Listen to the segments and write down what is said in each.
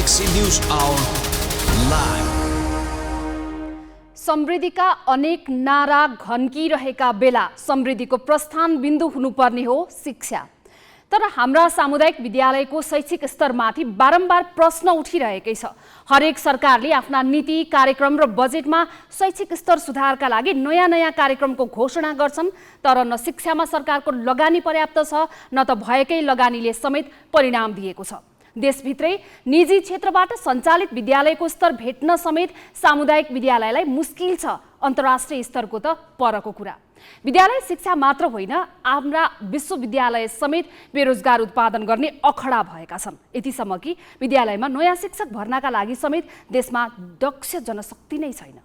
Galaxy News Hour Live। समृद्धिका अनेक नारा घन्किरहेका बेला समृद्धिको प्रस्थान बिन्दु हुनुपर्ने हो शिक्षा। तर हाम्रा सामुदायिक विद्यालयको शैक्षिक स्तरमाथि बारम्बार प्रश्न उठिरहेकै छ। हरेक सरकारले आफ्ना नीति, कार्यक्रम र बजेटमा शैक्षिक स्तर सुधारका लागि नयाँ कार्यक्रमको घोषणा गर्छन्, तर न शिक्षामा सरकारको लगानी पर्याप्त छ, न त भएकै लगानीले समेत परिणाम दिएको छ। देशभित्रै निजी क्षेत्रबाट सञ्चालित विद्यालयको स्तर भेट्न समेत सामुदायिक विद्यालयलाई मुस्किल छ, अन्तर्राष्ट्रिय स्तरको त परको कुरा। विद्यालय शिक्षा मात्र होइन, हाम्रा विश्वविद्यालय समेत बेरोजगार उत्पादन गर्ने अखडा भएका छन्। यतिसम्म कि विद्यालयमा नयाँ शिक्षक भर्नाका लागि समेत देशमा दक्ष जनशक्ति नै छैन।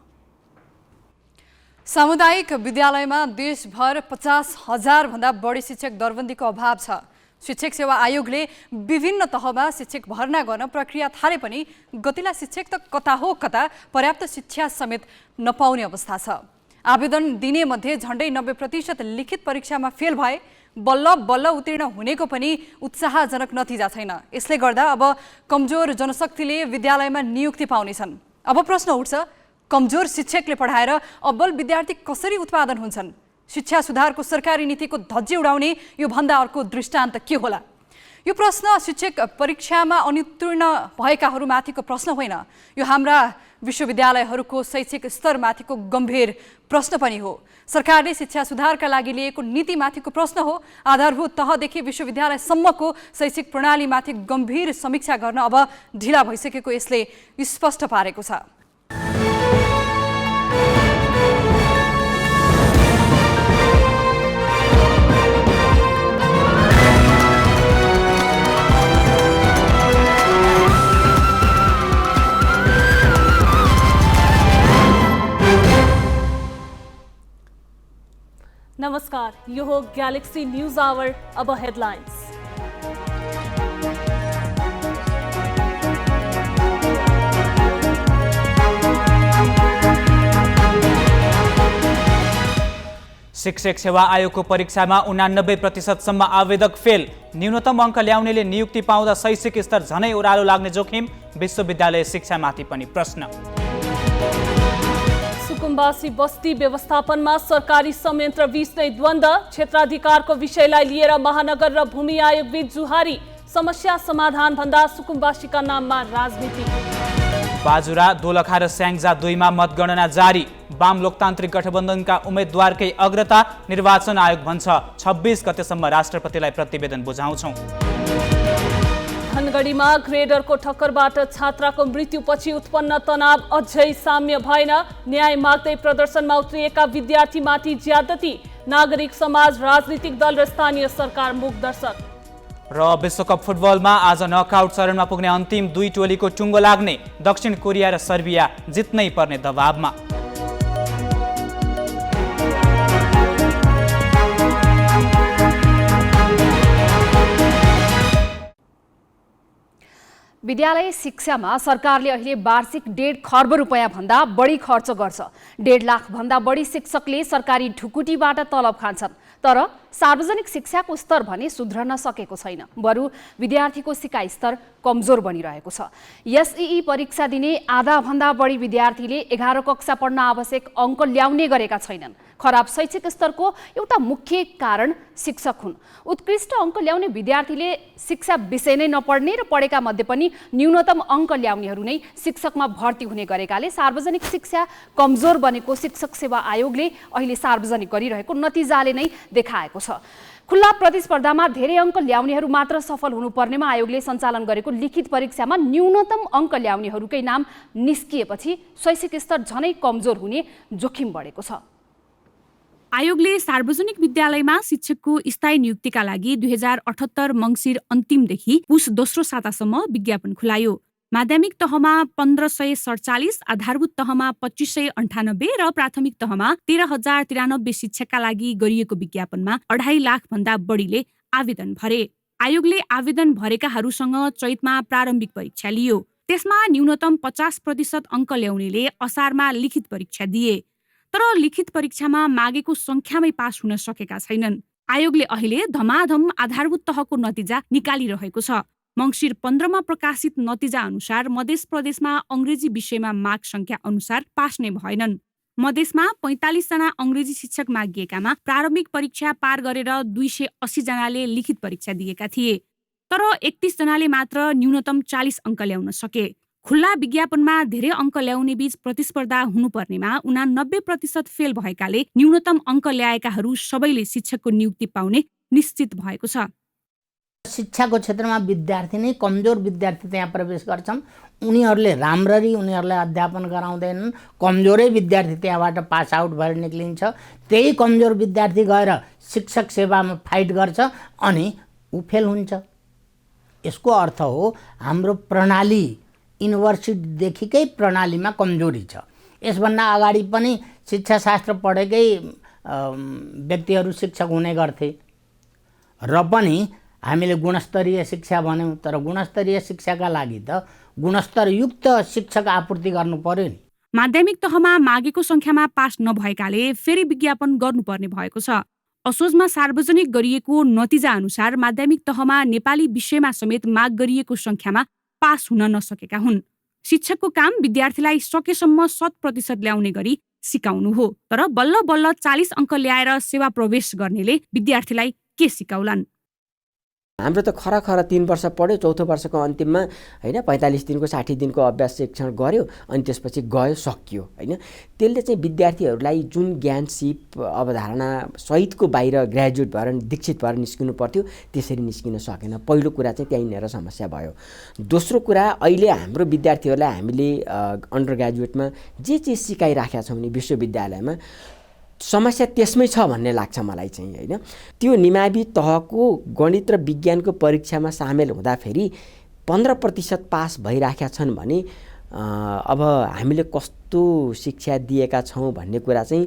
सामुदायिक विद्यालयमा देशभर 50,000 भन्दा बढी शिक्षक दरबन्दीको अभाव छ। शिक्षक सेवा आयोगले विभिन्न तहमा शिक्षक भर्ना गर्न प्रक्रिया थाले पनि गतिला शिक्षक त कता हो कता पर्याप्त शिक्षा समेत नपाउने अवस्था छ। आवेदन दिने मध्ये झण्डै 90% लिखित परीक्षामा फेल भए, बल्ल उत्तीर्ण हुनेको पनि उत्साहजनक नतिजा छैन। यसले गर्दा अब कमजोर जनशक्तिले विद्यालयमा नियुक्ति पाउनेछन्। अब प्रश्न उठ्छ, कमजोर शिक्षकले पढाएर अब्बल विद्यार्थी कसरी उत्पादन हुन्छन्? शिक्षा सुधारको सरकारी नीतिको धज्जी उडाउने यो भन्दा अर्को दृष्टान्त के होला? यो प्रश्न शिक्षक परीक्षामा अनुत्तीर्ण भएकाहरूमाथिको प्रश्न होइन, यो हाम्रा विश्वविद्यालयहरूको शैक्षिक स्तरमाथिको गम्भीर प्रश्न पनि हो। सरकारले शिक्षा सुधारका लागि लिएको नीतिमाथिको प्रश्न हो। आधारभूत तहदेखि विश्वविद्यालयसम्मको शैक्षिक प्रणालीमाथि गम्भीर समीक्षा गर्न अब ढिला भइसकेको यसले स्पष्ट पारेको छ। नमस्कार, यो हो गैलेक्सी न्यूज आवर। अब हेडलाइन्स। शिक्षक सेवा आयोगको परीक्षामा 89% आवेदक फेल। न्यूनतम अङ्क ल्याउनेले नियुक्ति पाउँदा शैक्षिक स्तर झनै ओह्रालो लाग्ने जोखिम। विश्वविद्यालय शिक्षामाथि पनि प्रश्न। सुकुम्बासी बस्ती व्यवस्थापनमा सरकारी संयन्त्र बीच नै द्वन्द्व। क्षेत्राधिकारको विषयलाई लिएर महानगर र भूमि आयोग बीच जुहारी। समस्या समाधान भन्दा सुकुम्बासीका नाममा राजनीति। बाजुरा, दोलखा र स्याङ्जा 2 मा मतगणना जारी। वाम लोकतान्त्रिक गठबन्धनका उम्मेद्वारकै अग्रता। निर्वाचन आयोग भन्छ 26 गतेसम्म राष्ट्रपतिलाई प्रतिवेदन बुझाउँछौँ। धनगढीमा ग्रेडरको ठक्करबाट छात्राको मृत्युपछि उत्पन्न तनाव अझै साम्य भएन। न्याय माग्दै प्रदर्शनमा उत्रिएका विद्यार्थीमाथि ज्यादती। नागरिक समाज, राजनीतिक दल र स्थानीय सरकार मुखदर्शक। र विश्वकप फुटबलमा आज नकआउट चरणमा पुग्ने अन्तिम 2 टोलीको टुङ्गो लाग्ने। दक्षिण कोरिया र सर्बिया जित्नै पर्ने दबावमा। विद्यालय शिक्षामा सरकारले अहिले वार्षिक 1.5 खर्ब रुपैयाँ भन्दा बढी खर्च गर्छ। 1.5 लाख भन्दा बढी शिक्षकले सरकारी ढुकुटीबाट तलब खान्छन्। तर सार्वजनिक शिक्षाको स्तर भने सुध्रन सकेको छैन, बरु विद्यार्थीको सिकाइ स्तर कमजोर बनिरहेको छ। एसईई परीक्षा दिने आधा भन्दा बढी विद्यार्थीले 11 कक्षा पढ्न आवश्यक अङ्क ल्याउने गरेका छैनन्। खराब शैक्षिक स्तरको एउटा मुख्य कारण शिक्षक हुन्। उत्कृष्ट अङ्क ल्याउने विद्यार्थीले शिक्षा विषय नै नपढ्ने र पढेका मध्ये पनि न्यूनतम अङ्क ल्याउनेहरू नै शिक्षकमा भर्ती हुने गरेकाले सार्वजनिक शिक्षा कमजोर बनेको शिक्षक सेवा आयोगले अहिले सार्वजनिक गरिरहेको नतिजाले नै देखाएको छ। खुल्ला प्रतिस्पर्धामा धेरै अङ्क ल्याउनेहरू मात्र सफल हुनुपर्नेमा आयोगले सञ्चालन गरेको लिखित परीक्षामा न्यूनतम अङ्क ल्याउनेहरूकै नाम निस्किएपछि शैक्षिक स्तर झनै कमजोर हुने जोखिम बढेको छ। आयोगले सार्वजनिक विद्यालयमा शिक्षकको स्थायी नियुक्तिका लागि 2078 मङ्सिर अन्तिमदेखि पुस दोस्रो सातासम्म विज्ञापन खुलायो। माध्यमिक तहमा 1547, आधारभूत तहमा 2598 र प्राथमिक तहमा 13,093 शिक्षकका लागि गरिएको विज्ञापनमा 2.5 लाख भन्दा बढीले आवेदन भरे। आयोगले आवेदन भरेकाहरूसँग चैतमा प्रारम्भिक परीक्षा लियो। त्यसमा न्यूनतम 50% अङ्क ल्याउनेले असारमा लिखित परीक्षा दिए। तर लिखित परीक्षामा मागेको संख्यामै पास हुन सकेका छैनन्। आयोगले अहिले धमाधम आधारभूत तहको नतिजा निकालिरहेको छ। मङ्सिर 15मा प्रकाशित नतिजा अनुसार मध्य प्रदेशमा अङ्ग्रेजी विषयमा माग संख्या अनुसार पास नै भएनन्। मधेसमा 45 जना अङ्ग्रेजी शिक्षक मागिएकामा प्रारम्भिक परीक्षा पार गरेर 280 जनाले लिखित परीक्षा दिएका थिए। तर 31 जनाले मात्र न्यूनतम 40 अङ्क ल्याउन सके। खुल्ला विज्ञापनमा धेरै अङ्क ल्याउने बीच प्रतिस्पर्धा हुनुपर्नेमा 89% फेल भएकाले न्यूनतम अङ्क ल्याएकाहरू सबैले शिक्षकको नियुक्ति पाउने निश्चित भएको छ। शिक्षाको क्षेत्रमा विद्यार्थी नै कमजोर विद्यार्थी त्यहाँ प्रवेश गर्छन्। उनीहरूले राम्ररी उनीहरूलाई अध्यापन गराउँदैनन्। कमजोरै विद्यार्थी त्यहाँबाट पास आउट भएर निक्लिन्छ। त्यही कमजोर विद्यार्थी गएर शिक्षक सेवामा फाइट गर्छ अनि ऊ फेल हुन्छ। यसको अर्थ हो हाम्रो प्रणाली युनिभर्सिटीदेखिकै प्रणालीमा कमजोरी छ। यसभन्दा अगाडि पनि शिक्षाशास्त्र पढेकै व्यक्तिहरू शिक्षक हुने गर्थे र पनि हामीले गुणस्तरीय शिक्षा भन्यौँ। तर गुणस्तरीय शिक्षाका लागि त गुणस्तरयुक्त शिक्षक आपूर्ति गर्नु पर्यो नि। माध्यमिक तहमा मागेको संख्यामा पास नभएकाले फेरि विज्ञापन गर्नुपर्ने भएको छ। असोजमा सार्वजनिक गरिएको नतिजा अनुसार माध्यमिक तहमा नेपाली विषयमा समेत माग गरिएको संख्यामा पास हुन नसकेका हुन्। शिक्षकको काम विद्यार्थीलाई सकेसम्म 100% ल्याउने गरी सिकाउनु हो। तर बल्ल बल्ल 40 अङ्क ल्याएर सेवा प्रवेश गर्नेले विद्यार्थीलाई के सिकाउलान्? हाम्रो त खरा 3 वर्ष पढ्यो, चौथो वर्षको अन्तिममा हैन 45 दिनको 60 दिनको अभ्यास शिक्षण गर्यो अनि त्यसपछि गयो सकियो हैन। त्यसले चाहिँ विद्यार्थीहरूलाई जुन ज्ञान सिप अवधारणा सहितको बाहिर ग्रेजुएट भएर दीक्षित भएर निस्किनु पर्थ्यो त्यसरी निस्किन सकेन। पहिलो कुरा चाहिँ त्यही लिएर समस्या भयो। दोस्रो कुरा अहिले हाम्रो विद्यार्थीहरूलाई हामीले अन्डर ग्रेजुएटमा जे सिकाइराखेका छौँ नि विश्वविद्यालयमा समस्या त्यसमै छ भन्ने लाग्छ मलाई चाहिँ हैन। त्यो निमावि तहको गणित र विज्ञानको परीक्षामा सामेल हुँदाखेरि 15% पास भइराखेका छन् भने अब हामीले कस्तो शिक्षा दिएका छौँ भन्ने कुरा चाहिँ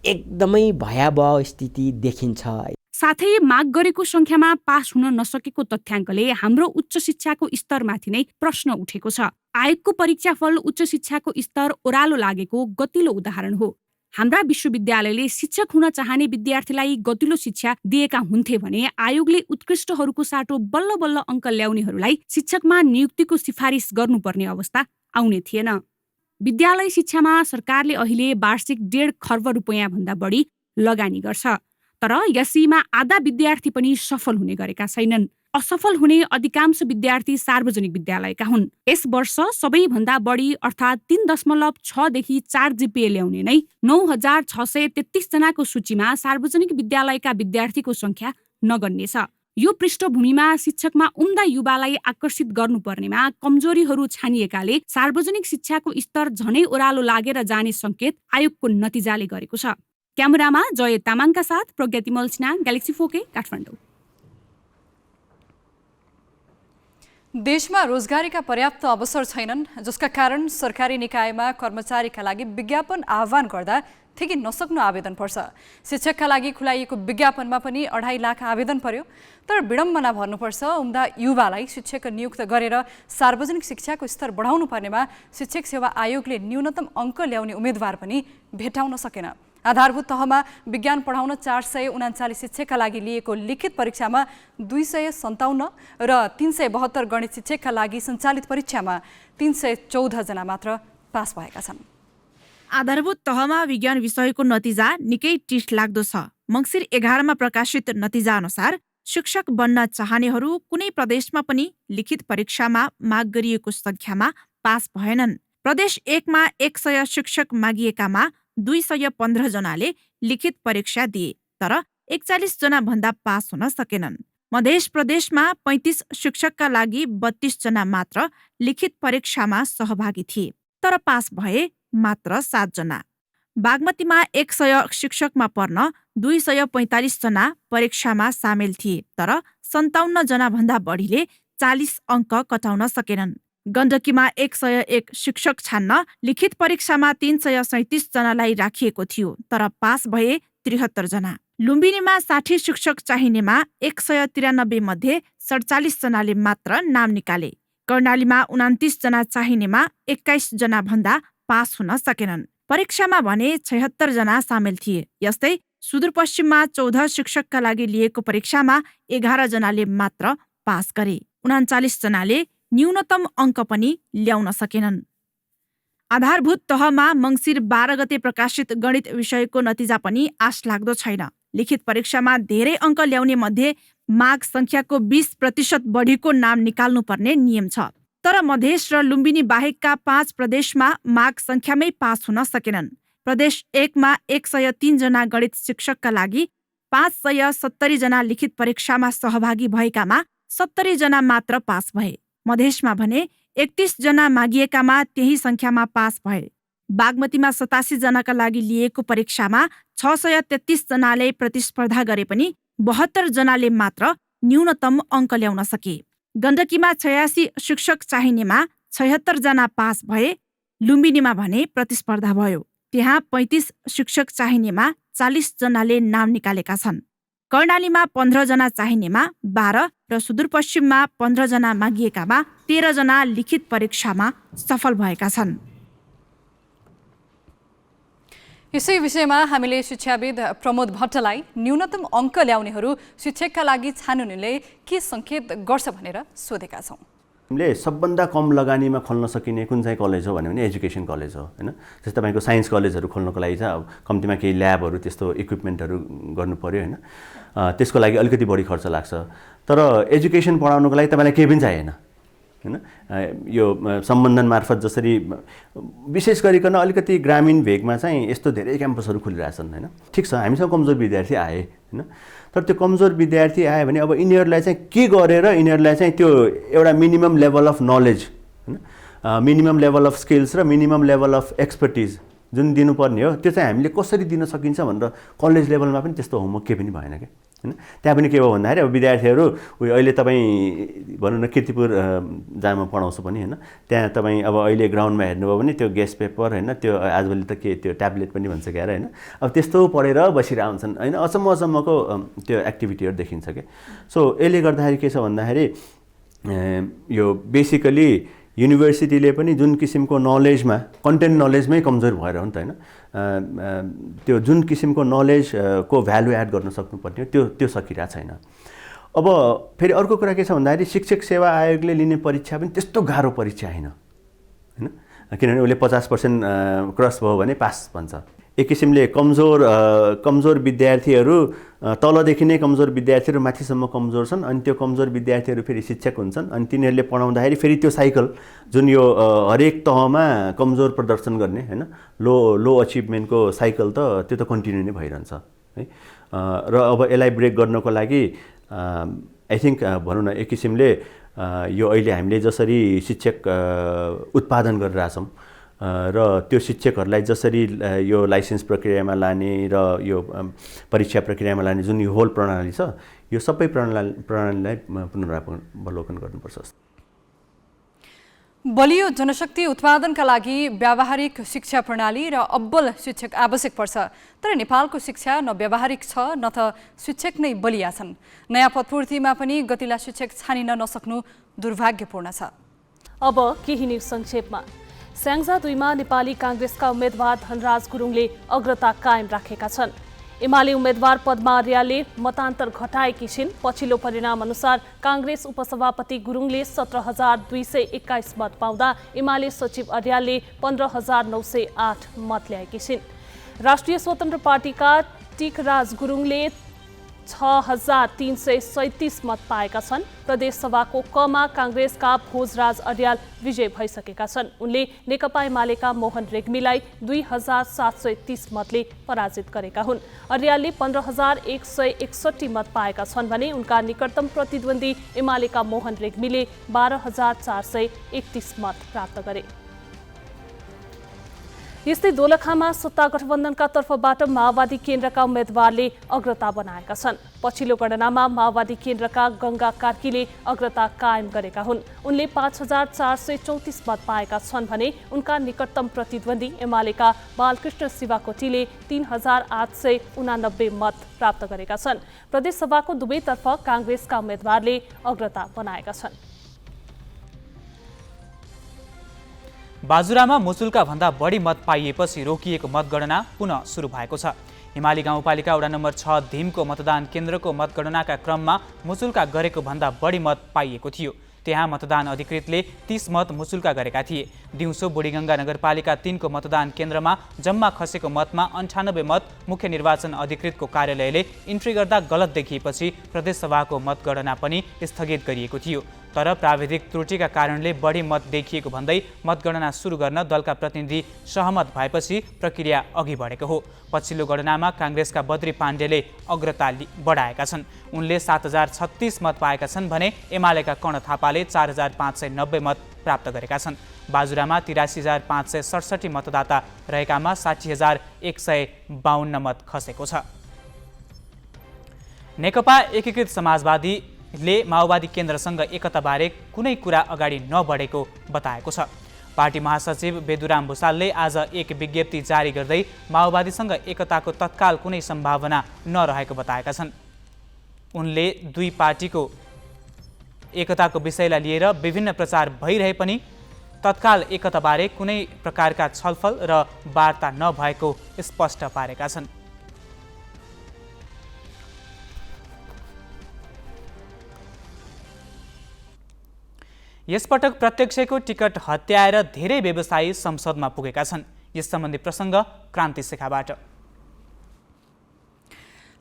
एकदमै भयावह स्थिति देखिन्छ। साथै माग गरेको संख्यामा पास हुन नसकेको तथ्याङ्कले हाम्रो उच्च शिक्षाको स्तरमाथि नै प्रश्न उठेको छ। आयोगको परीक्षाफल उच्च शिक्षाको स्तर ओह्रालो लागेको गतिलो उदाहरण हो। हाम्रा विश्वविद्यालयले शिक्षक हुन चाहने विद्यार्थीलाई गतिलो शिक्षा दिएका हुन्थे भने आयोगले उत्कृष्टहरूको साटो बल्ल बल्ल अङ्क ल्याउनेहरूलाई शिक्षकमा नियुक्तिको सिफारिस गर्नुपर्ने अवस्था आउने थिएन। विद्यालय शिक्षामा सरकारले अहिले वार्षिक 1.5 खर्ब रुपैयाँ भन्दा बढी लगानी गर्छ। तर यसैमा आधा विद्यार्थी पनि सफल हुने गरेका छैनन्। असफल हुने अधिकांश विद्यार्थी सार्वजनिक विद्यालयका हुन्। यस वर्ष सबैभन्दा बढी अर्थात् 3.6 देखि 4 GPA ल्याउने नै 9633 जनाको सूचीमा सार्वजनिक विद्यालयका विद्यार्थीको संख्या नगन्य छ। यो पृष्ठभूमिमा शिक्षकमा उम्दा युवालाई आकर्षित गर्नुपर्नेमा कमजोरीहरू छानिएकाले सार्वजनिक शिक्षाको स्तर झनै ओह्रालो लागेर जाने संकेत आयोगको नतिजाले गरेको छ। क्यामेरामा जय तामाङका साथ प्रज्ञा तिमल सिन्हा, ग्यालेक्सी 4K, काठमाडौँ। देशमा रोजगारीका पर्याप्त अवसर छैनन्, जसका कारण सरकारी निकायमा कर्मचारीका लागि विज्ञापन आह्वान गर्दा ठेकी नसक्नु आवेदन पर्छ। शिक्षकका लागि खुलाइएको विज्ञापनमा पनि 2.5 लाख आवेदन पर्यो। तर विडम्बना भन्नुपर्छ, उम्दा युवालाई शिक्षक नियुक्त गरेर सार्वजनिक शिक्षाको स्तर बढाउनु पर्नेमा शिक्षक सेवा आयोगले न्यूनतम अङ्क ल्याउने उम्मेदवार पनि भेटाउन सकेन। आधारभूत तहमा विज्ञान पढाउन 439 शिक्षकका लागि लिएको लिखित परीक्षामा 257 र 372 गणित शिक्षकका लागि सञ्चालित परीक्षामा 314 जना मात्र पास भएका छन्। आधारभूत तहमा विज्ञान विषयको नतिजा निकै टिस्ट लाग्दो छ। मङ्सिर 11मा प्रकाशित नतिजा अनुसार शिक्षक बन्न चाहनेहरू कुनै प्रदेशमा पनि लिखित परीक्षामा माग गरिएको संख्यामा पास भएनन्। प्रदेश 1मा 100 शिक्षक मागिएकामा 215 जनाले लिखित परीक्षा दिए, तर 41 जना भन्दा पास हुन सकेनन्। मध्य प्रदेशमा 35 शिक्षकका लागि 32 जना मात्र लिखित परीक्षामा सहभागी थिए, तर पास भए मात्र 7 जना। बागमतीमा 100 शिक्षकमा पर्न 245 जना परीक्षामा सामेल थिए, तर 57 जना भन्दा बढीले 40 अङ्क कटाउन सकेनन्। गण्डकीमा 101 शिक्षक छान्न लिखित परीक्षामा 337 जनालाई राखिएको थियो, तर पास भए 73 जना। लुम्बिनीमा 60 शिक्षक चाहिनेमा 193 मध्ये 47 जनाले मात्र नाम निकाले। कर्णालीमा 29 जना चाहिनेमा 21 जना भन्दा पास हुन सकेनन्। परीक्षामा भने 76 जना सामेल थिए। यस्तै सुदूरपश्चिममा 14 शिक्षकका लागि लिएको परीक्षामा 11 जनाले मात्र पास गरे। 39 जनाले न्यूनतम अङ्क पनि ल्याउन सकेनन्। आधारभूत तहमा मङ्सिर 12 गते प्रकाशित गणित विषयको नतिजा पनि आश लाग्दो छैन। लिखित परीक्षामा धेरै अङ्क ल्याउने मध्ये माग सङ्ख्याको 20% बढीको नाम निकाल्नुपर्ने नियम छ। तर मधेस र लुम्बिनी बाहेकका 5 प्रदेशमा माग सङ्ख्यामै पास हुन सकेनन्। प्रदेश 1 मा 103 जना गणित शिक्षकका लागि 570 जना लिखित परीक्षामा सहभागी भएकामा 70 जना मात्र पास भए। मधेसमा भने 31 जना मागिएकामा त्यही सङ्ख्यामा पास भए। बागमतीमा 87 जनाका लागि लिएको परीक्षामा 633 जनाले प्रतिस्पर्धा गरे पनि 72 जनाले मात्र न्यूनतम अङ्क ल्याउन सके। गण्डकीमा 86 शिक्षक चाहिनेमा 76 जना पास भए। लुम्बिनीमा भने प्रतिस्पर्धा भयो। त्यहाँ 35 शिक्षक चाहिनेमा 40 जनाले नाम निकालेका छन्। कर्णालीमा 15 जना चाहिनेमा 12 र सुदूरपश्चिममा 15 जना मागिएकामा 13 जना लिखित परीक्षामा सफल भएका छन्। यसै विषयमा हामीले शिक्षाविद प्रमोद भट्टलाई न्यूनतम अङ्क ल्याउनेहरू शिक्षकका लागि छानबिनले के सङ्केत गर्छ भनेर सोधेका छौँ। हामीले सबभन्दा कम लगानीमा खोल्न सकिने कुन चाहिँ कलेज हो भने एजुकेसन कलेज हो हैन। जस्तै तपाईँको साइन्स कलेजहरू खोल्नको लागि चाहिँ अब कम्तीमा केही ल्याबहरू त्यस्तो इक्विपमेन्टहरू गर्नु पर्यो हैन। त्यसको लागि अलिकति बढी खर्च लाग्छ। तर एजुकेसन पढाउनको लागि तपाईँलाई केही पनि चाहिएन हैन। यो सम्बन्धन मार्फत जसरी विशेष गरिकन अलिकति ग्रामीण भेगमा चाहिँ यस्तो धेरै क्याम्पसहरू खुलिरहेछन् हैन। ठिक छ, हामीसँग कमजोर विद्यार्थी आए हैन। तर त्यो कमजोर विद्यार्थी आयो भने अब यिनीहरूलाई चाहिँ के गरेर यिनीहरूलाई चाहिँ त्यो एउटा मिनिमम लेभल अफ नलेज हैन, मिनिमम लेभल अफ स्किल्स र मिनिमम लेभल अफ एक्सपर्टिज जुन दिनुपर्ने हो त्यो चाहिँ हामीले कसरी दिन सकिन्छ भनेर कलेज लेभलमा पनि त्यस्तो होमवर्क केही पनि भएन क्या हैन। त्यहाँ पनि के हो भन्दाखेरि अब विद्यार्थीहरू अहिले तपाईँ भनौँ न किर्तिपुर जहाँ म पढाउँछु पनि हैन, त्यहाँ तपाईँ अब अहिले ग्राउन्डमा हेर्नुभयो भने त्यो गेस्ट पेपर हैन, त्यो आजभोलि त के त्यो ट्याब्लेट पनि भन्छ क्यार हैन। अब त्यस्तो पढेर बसिरहेको हुन्छन् हैन। अचम्मको त्यो एक्टिभिटीहरू देखिन्छ क्या। सो यसले गर्दाखेरि के छ भन्दाखेरि यो बेसिकली युनिभर्सिटीले पनि जुन किसिमको नलेजमा कन्टेन्ट नलेजमै कमजोर भएर हो नि त हैन। त्यो जुन किसिमको नलेजको भ्यालु एड गर्न सक्नुपर्ने त्यो सकिरहेको छैन। अब फेरि अर्को कुरा के छ भन्दाखेरि शिक्षक सेवा आयोगले लिने परीक्षा पनि त्यस्तो गाह्रो परीक्षा होइन हैन। किनभने उसले 50% क्रस भयो भने पास भन्छ। एक किसिमले कमजोर विद्यार्थीहरू तलदेखि नै कमजोर विद्यार्थीहरू माथिसम्म कमजोर छन्। अनि त्यो कमजोर विद्यार्थीहरू फेरि शिक्षक हुन्छन्। अनि तिनीहरूले पढाउँदाखेरि फेरि त्यो साइकल जुन यो हरेक तहमा कमजोर प्रदर्शन गर्ने हैन, लो अचिभमेन्टको साइकल त त्यो त कन्टिन्यू नै भइरहन्छ है। र अब यसलाई ब्रेक गर्नको लागि आई थिङ्क भनौँ न एक किसिमले यो अहिले हामीले जसरी शिक्षक उत्पादन गरिरहेछौँ र त्यो शिक्षकहरूलाई जसरी यो लाइसेन्स प्रक्रियामा लाने र यो परीक्षा प्रक्रियामा लाने जुन यो होल प्रणाली छ, यो सबै प्रणालीलाई पुनरावलोकन गर्नुपर्छ। बलियो जनशक्ति उत्पादनका लागि व्यावहारिक शिक्षा प्रणाली र अब्बल शिक्षक आवश्यक पर्छ। तर नेपालको शिक्षा न व्यावहारिक छ न त शिक्षक नै बलिया छन्। नयाँ पदपूर्तिमा पनि गतिला शिक्षक छानिन नसक्नु दुर्भाग्यपूर्ण छ। अब केही न्युज संक्षेपमा। स्याङ्जा 2 मा नेपाली काङ्ग्रेसका उम्मेद्वार धनराज गुरुङले अग्रता कायम राखेका छन्। एमाले उम्मेद्वार पद्मा आर्याले मतान्तर घटाएकी छिन्। पछिल्लो परिणाम अनुसार काङ्ग्रेस उपसभापति गुरुङले 17,221 मत पाउँदा एमाले सचिव आर्यालले 15,908 मत ल्याएकी छिन्। राष्ट्रिय स्वतन्त्र पार्टीका टिकराज गुरुङले 6,337 मत पाएका छन्। प्रदेश सभाको कमा काङ्ग्रेसका भोजराज अर्याल विजय भइसकेका छन्। उनले नेकपा एमालेका मोहन रेग्मीलाई 2,730 मतले पराजित गरेका हुन्। अर्यालले 15,161 मत पाएका छन् भने उनका निकटतम प्रतिद्वन्दी एमालेका मोहन रेग्मीले 12,431 मत प्राप्त गरे। यस्तै दोलखामा सत्ता गठबन्धनका तर्फबाट माओवादी केन्द्रका उम्मेद्वारले अग्रता बनाएका छन्। पछिल्लो गणनामा माओवादी केन्द्रका गङ्गा कार्कीले अग्रता कायम गरेका हुन्। उनले 5,434 मत पाएका छन् भने उनका निकटतम प्रतिद्वन्दी एमालेका बालकृष्ण शिवाकोटीले 3,889 मत प्राप्त गरेका छन्। प्रदेशसभाको दुवैतर्फ काङ्ग्रेसका उम्मेद्वारले अग्रता बनाएका छन्। बाजुरामा मुसुल्का भन्दा बढी मत पाइएपछि रोकिएको मतगणना पुनः सुरु भएको छ। हिमाली गाउँपालिका वडा नम्बर 6 धिमको मतदान केन्द्रको मतगणनाका क्रममा मुसुल्का गरेको भन्दा बढी मत पाइएको थियो। त्यहाँ मतदान अधिकृतले 30 मत मुचुल्का गरेका थिए। दिउँसो बुढीगङ्गा नगरपालिका 3 को मतदान केन्द्रमा जम्मा खसेको मतमा 98 मत मुख्य निर्वाचन अधिकृतको कार्यालयले इन्ट्री गर्दा गलत देखिएपछि प्रदेशसभाको मतगणना पनि स्थगित गरिएको थियो। तर प्राविधिक त्रुटिका कारणले बढी मत देखिएको भन्दै मतगणना सुरु गर्न दलका प्रतिनिधि सहमत भएपछि प्रक्रिया अघि बढेको हो। पछिल्लो गणनामा काङ्ग्रेसका बद्री पाण्डेले अग्रता बढाएका छन्। उनले 7036 मत पाएका छन् भने एमालेका कर्ण थापाले 4590 मत प्राप्त गरेका छन्। बाजुरामा 83567 मतदाता रहेकामा 60152 मत खसेको छ। नेकपा एकीकृत समाजवादीले माओवादी केन्द्रसँग एकताबारे कुनै कुरा अगाडि नबढेको बताएको छ। पार्टी महासचिव बेदुराम भुसालले आज एक विज्ञप्ति जारी गर्दै माओवादीसँग एकताको तत्काल कुनै सम्भावना नरहेको बताएका छन्। उनले दुई पार्टीको एकताको विषयलाई लिएर विभिन्न प्रचार भइरहे पनि तत्काल एकताबारे कुनै प्रकारका छलफल र वार्ता नभएको स्पष्ट पारेका छन्। यसपटक प्रत्यक्षको टिकट हत्याएर धेरै व्यवसायी संसदमा पुगेका छन्। यस सम्बन्धी प्रसङ्ग क्रान्ति शिखाबाट।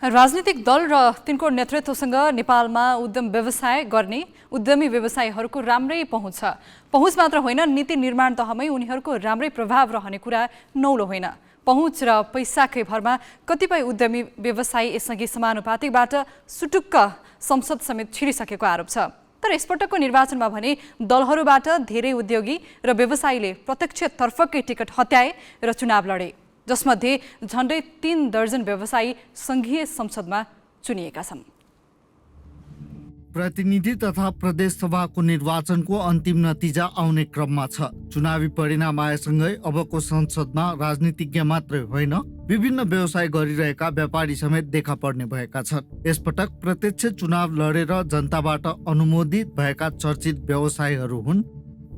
राजनीतिक दल र तिनको नेतृत्वसँग नेपालमा उद्यम व्यवसाय गर्ने उद्यमी व्यवसायीहरूको राम्रै पहुँच छ। पहुँच मात्र होइन, नीति निर्माण तहमै उनीहरूको राम्रै प्रभाव रहने कुरा नौलो होइन। पहुँच र पैसाकै भरमा कतिपय उद्यमी व्यवसायी यसअघि समानुपातिकबाट सुटुक्क संसद समेत छिरिसकेको आरोप छ। तर यसपटकको निर्वाचनमा भने दलहरूबाट धेरै उद्योगी र व्यवसायीले प्रत्यक्षतर्फकै टिकट हत्याए र चुनाव लडे, जसमध्ये झन्डै 3 दर्जन व्यवसायी सङ्घीय संसदमा चुनिएका छन्। प्रतिनिधि तथा प्रदेश सभाको निर्वाचनको अन्तिम नतिजा आउने क्रममा छ। चुनावी परिणाम आएसँगै अबको संसदमा राजनीतिज्ञ मात्रै होइन, विभिन्न व्यवसाय गरिरहेका व्यापारी समेत देखा पर्ने भएका छन्। यसपटक प्रत्यक्ष चुनाव लडेर जनताबाट अनुमोदित भएका चर्चित व्यवसायीहरू हुन्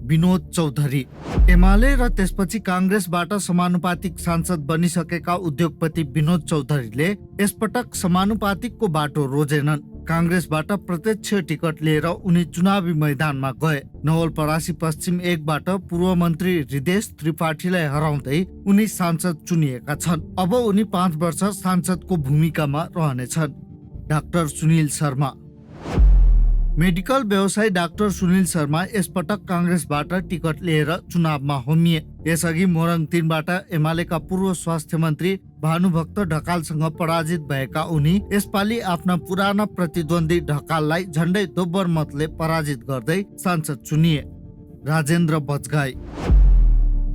विनोद चौधरी। एमाले र त्यसपछि काङ्ग्रेसबाट समानुपातिक सांसद बनिसकेका उद्योगपति विनोद चौधरीले यसपटक समानुपातिकको बाटो रोजेनन्। काङ्ग्रेसबाट प्रत्यक्ष टिकट लिएर उनी चुनावी मैदानमा गए। नवलपरासी पश्चिम 1 बाट पूर्व मन्त्री हृदेश त्रिपाठीलाई हराउँदै उनी सांसद चुनिएका छन्। अब उनी 5 वर्ष सांसदको भूमिकामा रहनेछन्। डाक्टर सुनिल शर्मा। मेडिकल व्यवसायी डाक्टर सुनिल शर्मा यसपटक काङ्ग्रेसबाट टिकट लिएर चुनावमा होमिए। यसअघि मोरङ 3 बाट एमालेका पूर्व स्वास्थ्य मन्त्री भानुभक्त ढकालसँग पराजित भएका उनी यसपालि आफ्ना पुराना प्रतिद्वन्दी ढकाललाई झन्डै दोब्बर मतले पराजित गर्दै सांसद चुनिए। राजेन्द्र बजगाई।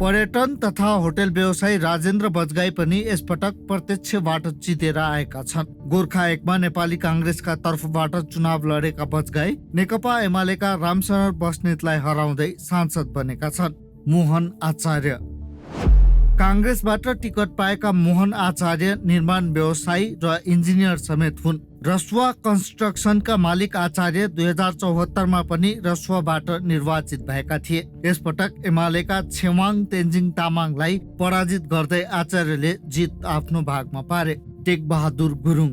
पर्यटन तथा होटल व्यवसायी राजेन्द्र बजगाई पनि यसपटक प्रत्यक्षबाट जितेर आएका छन्। गोर्खा 1 मा नेपाली काङ्ग्रेसका तर्फबाट चुनाव लडेका बजगाई नेकपा एमालेका रामशरण बस्नेतलाई हराउँदै सांसद बनेका छन्। मोहन आचार्य। काङ्ग्रेसबाट टिकट पाएका मोहन आचार्य निर्माण व्यवसायी र इन्जिनियर समेत हुन्। रसुवा कन्स्ट्रक्सनका मालिक आचार्य 2074 मा पनि रसुवाबाट निर्वाचित भएका थिए। यसपटक एमालेका छेवाङ तेन्जिङ तामाङलाई पराजित गर्दै आचार्यले जित आफ्नो भागमा पारे। टेक बहादुर गुरुङ।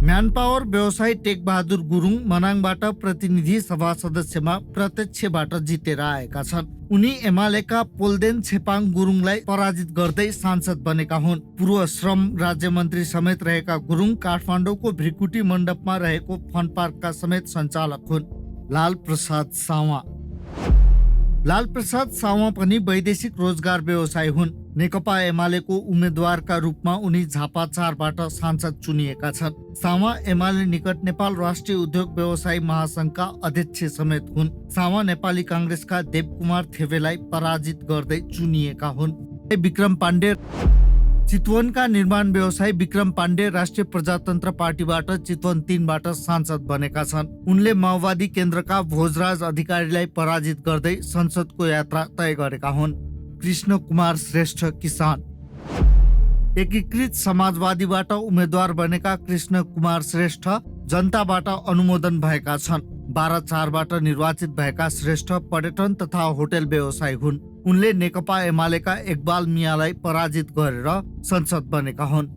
म्यान पावर व्यवसायी टेक बहादुर गुरुङ मनाङबाट प्रतिनिधि सभा सदस्यमा प्रत्यक्षबाट जितेर आएका छन्। उनी एमालेका पोल्देन छेपाङ गुरुङलाई पराजित गर्दै सांसद बनेका हुन्। पूर्व श्रम राज्य मन्त्री समेत रहेका गुरुङ काठमाडौँको भ्रिकुटी मण्डपमा रहेको फन पार्कका समेत सञ्चालक हुन्। लाल प्रसाद सावा। लाल प्रसाद सावा पनि वैदेशिक रोजगार व्यवसायी हुन्। नेकपा एमालेको उम्मेद्वारका रूपमा उनी झापा 4 बाट सांसद चुनिएका छन्। सावा एमाले निकट नेपाल राष्ट्रिय उद्योग व्यवसायी महासंघका अध्यक्ष समेत हुन्। सावा नेपाली काङ्ग्रेसका देवकुमार थेवेलाई पराजित गर्दै चुनिएका हुन्। विक्रम पाण्डे। चितवनका निर्माण व्यवसायी विक्रम पाण्डे राष्ट्रिय प्रजातन्त्र पार्टीबाट चितवन 3 बाट सांसद बनेका छन्। उनले माओवादी केन्द्रका भोजराज अधिकारीलाई पराजित गर्दै संसदको यात्रा तय गरेका हुन्। कृष्ण कुमार श्रेष्ठ किसान। एकीकृत समाजवादीबाट उम्मेद्वार बनेका कृष्ण कुमार श्रेष्ठ जनताबाट अनुमोदन भएका छन्। 12/4 बाट निर्वाचित भएका श्रेष्ठ पर्यटन तथा होटल व्यवसायी हुन्। उनले नेकपा एमालेका इकबाल मियालाई पराजित गरेर संसद बनेका हुन्।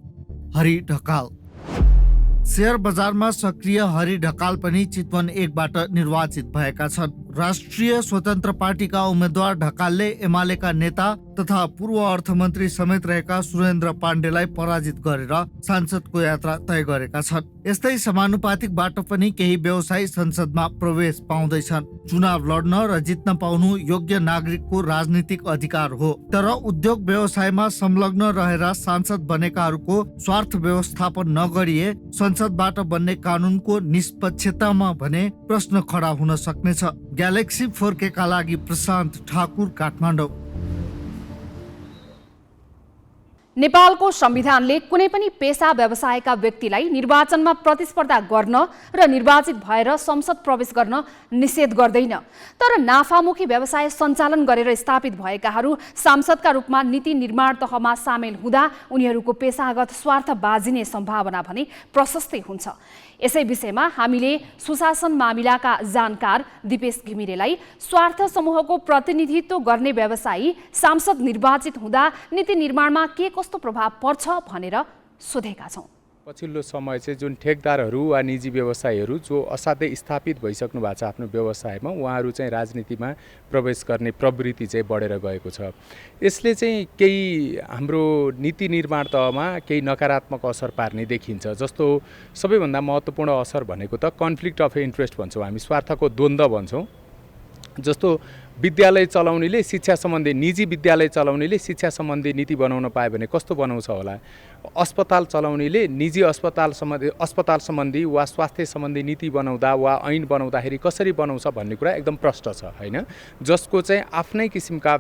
हरि ढकाल। शेयर बजारमा सक्रिय हरि ढकाल पनि चितवन 1बाट निर्वाचित भएका छन्। राष्ट्रिय स्वतन्त्र पार्टीका उम्मेद्वार ढकालले एमालेका नेता तथा पूर्व अर्थमन्त्री समेत रहेका सुरेन्द्र पाण्डेलाई पराजित गरेर सांसदको यात्रा तय गरेका छन्। यस्तै समानुपातिकबाट पनि केही व्यवसायी संसदमा प्रवेश पाउँदैछन्। चुनाव लड्न र जित्न पाउनु योग्य नागरिकको राजनीतिक अधिकार हो, तर उद्योग व्यवसायमा संलग्न रहेर सांसद बनेकाहरूको स्वार्थ व्यवस्थापन नगरिए संसदबाट बन्ने कानुनको निष्पक्षतामा भने प्रश्न खडा हुन सक्नेछ। ग्यालेक्सी 4K का लागि प्रशान्त ठाकुर, काठमाडौँ। नेपालको संविधानले कुनै पनि पेशा व्यवसायका व्यक्तिलाई निर्वाचनमा प्रतिस्पर्धा गर्न र निर्वाचित भएर संसद प्रवेश गर्न निषेध गर्दैन। तर नाफामुखी व्यवसाय सञ्चालन गरेर स्थापित भएकाहरू सांसदका रूपमा नीति निर्माण तहमा सामेल हुँदा उनीहरूको पेशागत स्वार्थ बाजिने सम्भावना भने प्रशस्तै हुन्छ। यसै विषयमा हामीले सुशासन मामिलाका जानकार दिपेश घिमिरेलाई स्वार्थ समूहको प्रतिनिधित्व गर्ने व्यवसायी सांसद निर्वाचित हुँदा नीति निर्माणमा के कस्तो प्रभाव पर्छ भनेर सोधेका छौँ। पछिल्लो समय चाहिँ जुन ठेकदारहरू वा निजी व्यवसायीहरू जो असाध्यै स्थापित भइसक्नु भएको छ आफ्नो व्यवसायमा, उहाँहरू चाहिँ राजनीतिमा प्रवेश गर्ने प्रवृत्ति चाहिँ बढेर गएको छ। यसले चाहिँ केही हाम्रो नीति निर्माण तहमा केही नकारात्मक असर पार्ने देखिन्छ। जस्तो सबैभन्दा महत्त्वपूर्ण असर भनेको त कन्फ्लिक्ट अफ इन्ट्रेस्ट भन्छौँ हामी, स्वार्थको द्वन्द्व भन्छौँ। जस्तो विद्यालय चलाउनेले शिक्षा सम्बन्धी, निजी विद्यालय चलाउनेले शिक्षा सम्बन्धी नीति बनाउन पायो भने कस्तो बनाउँछ होला, अस्पताल चलाउनेले निजी अस्पताल सम्बन्धी वा स्वास्थ्य सम्बन्धी नीति बनाउँदा वा ऐन बनाउँदाखेरि कसरी बनाउँछ भन्ने कुरा एकदम प्रष्ट छ हैन। जसको चाहिँ आफ्नै किसिमका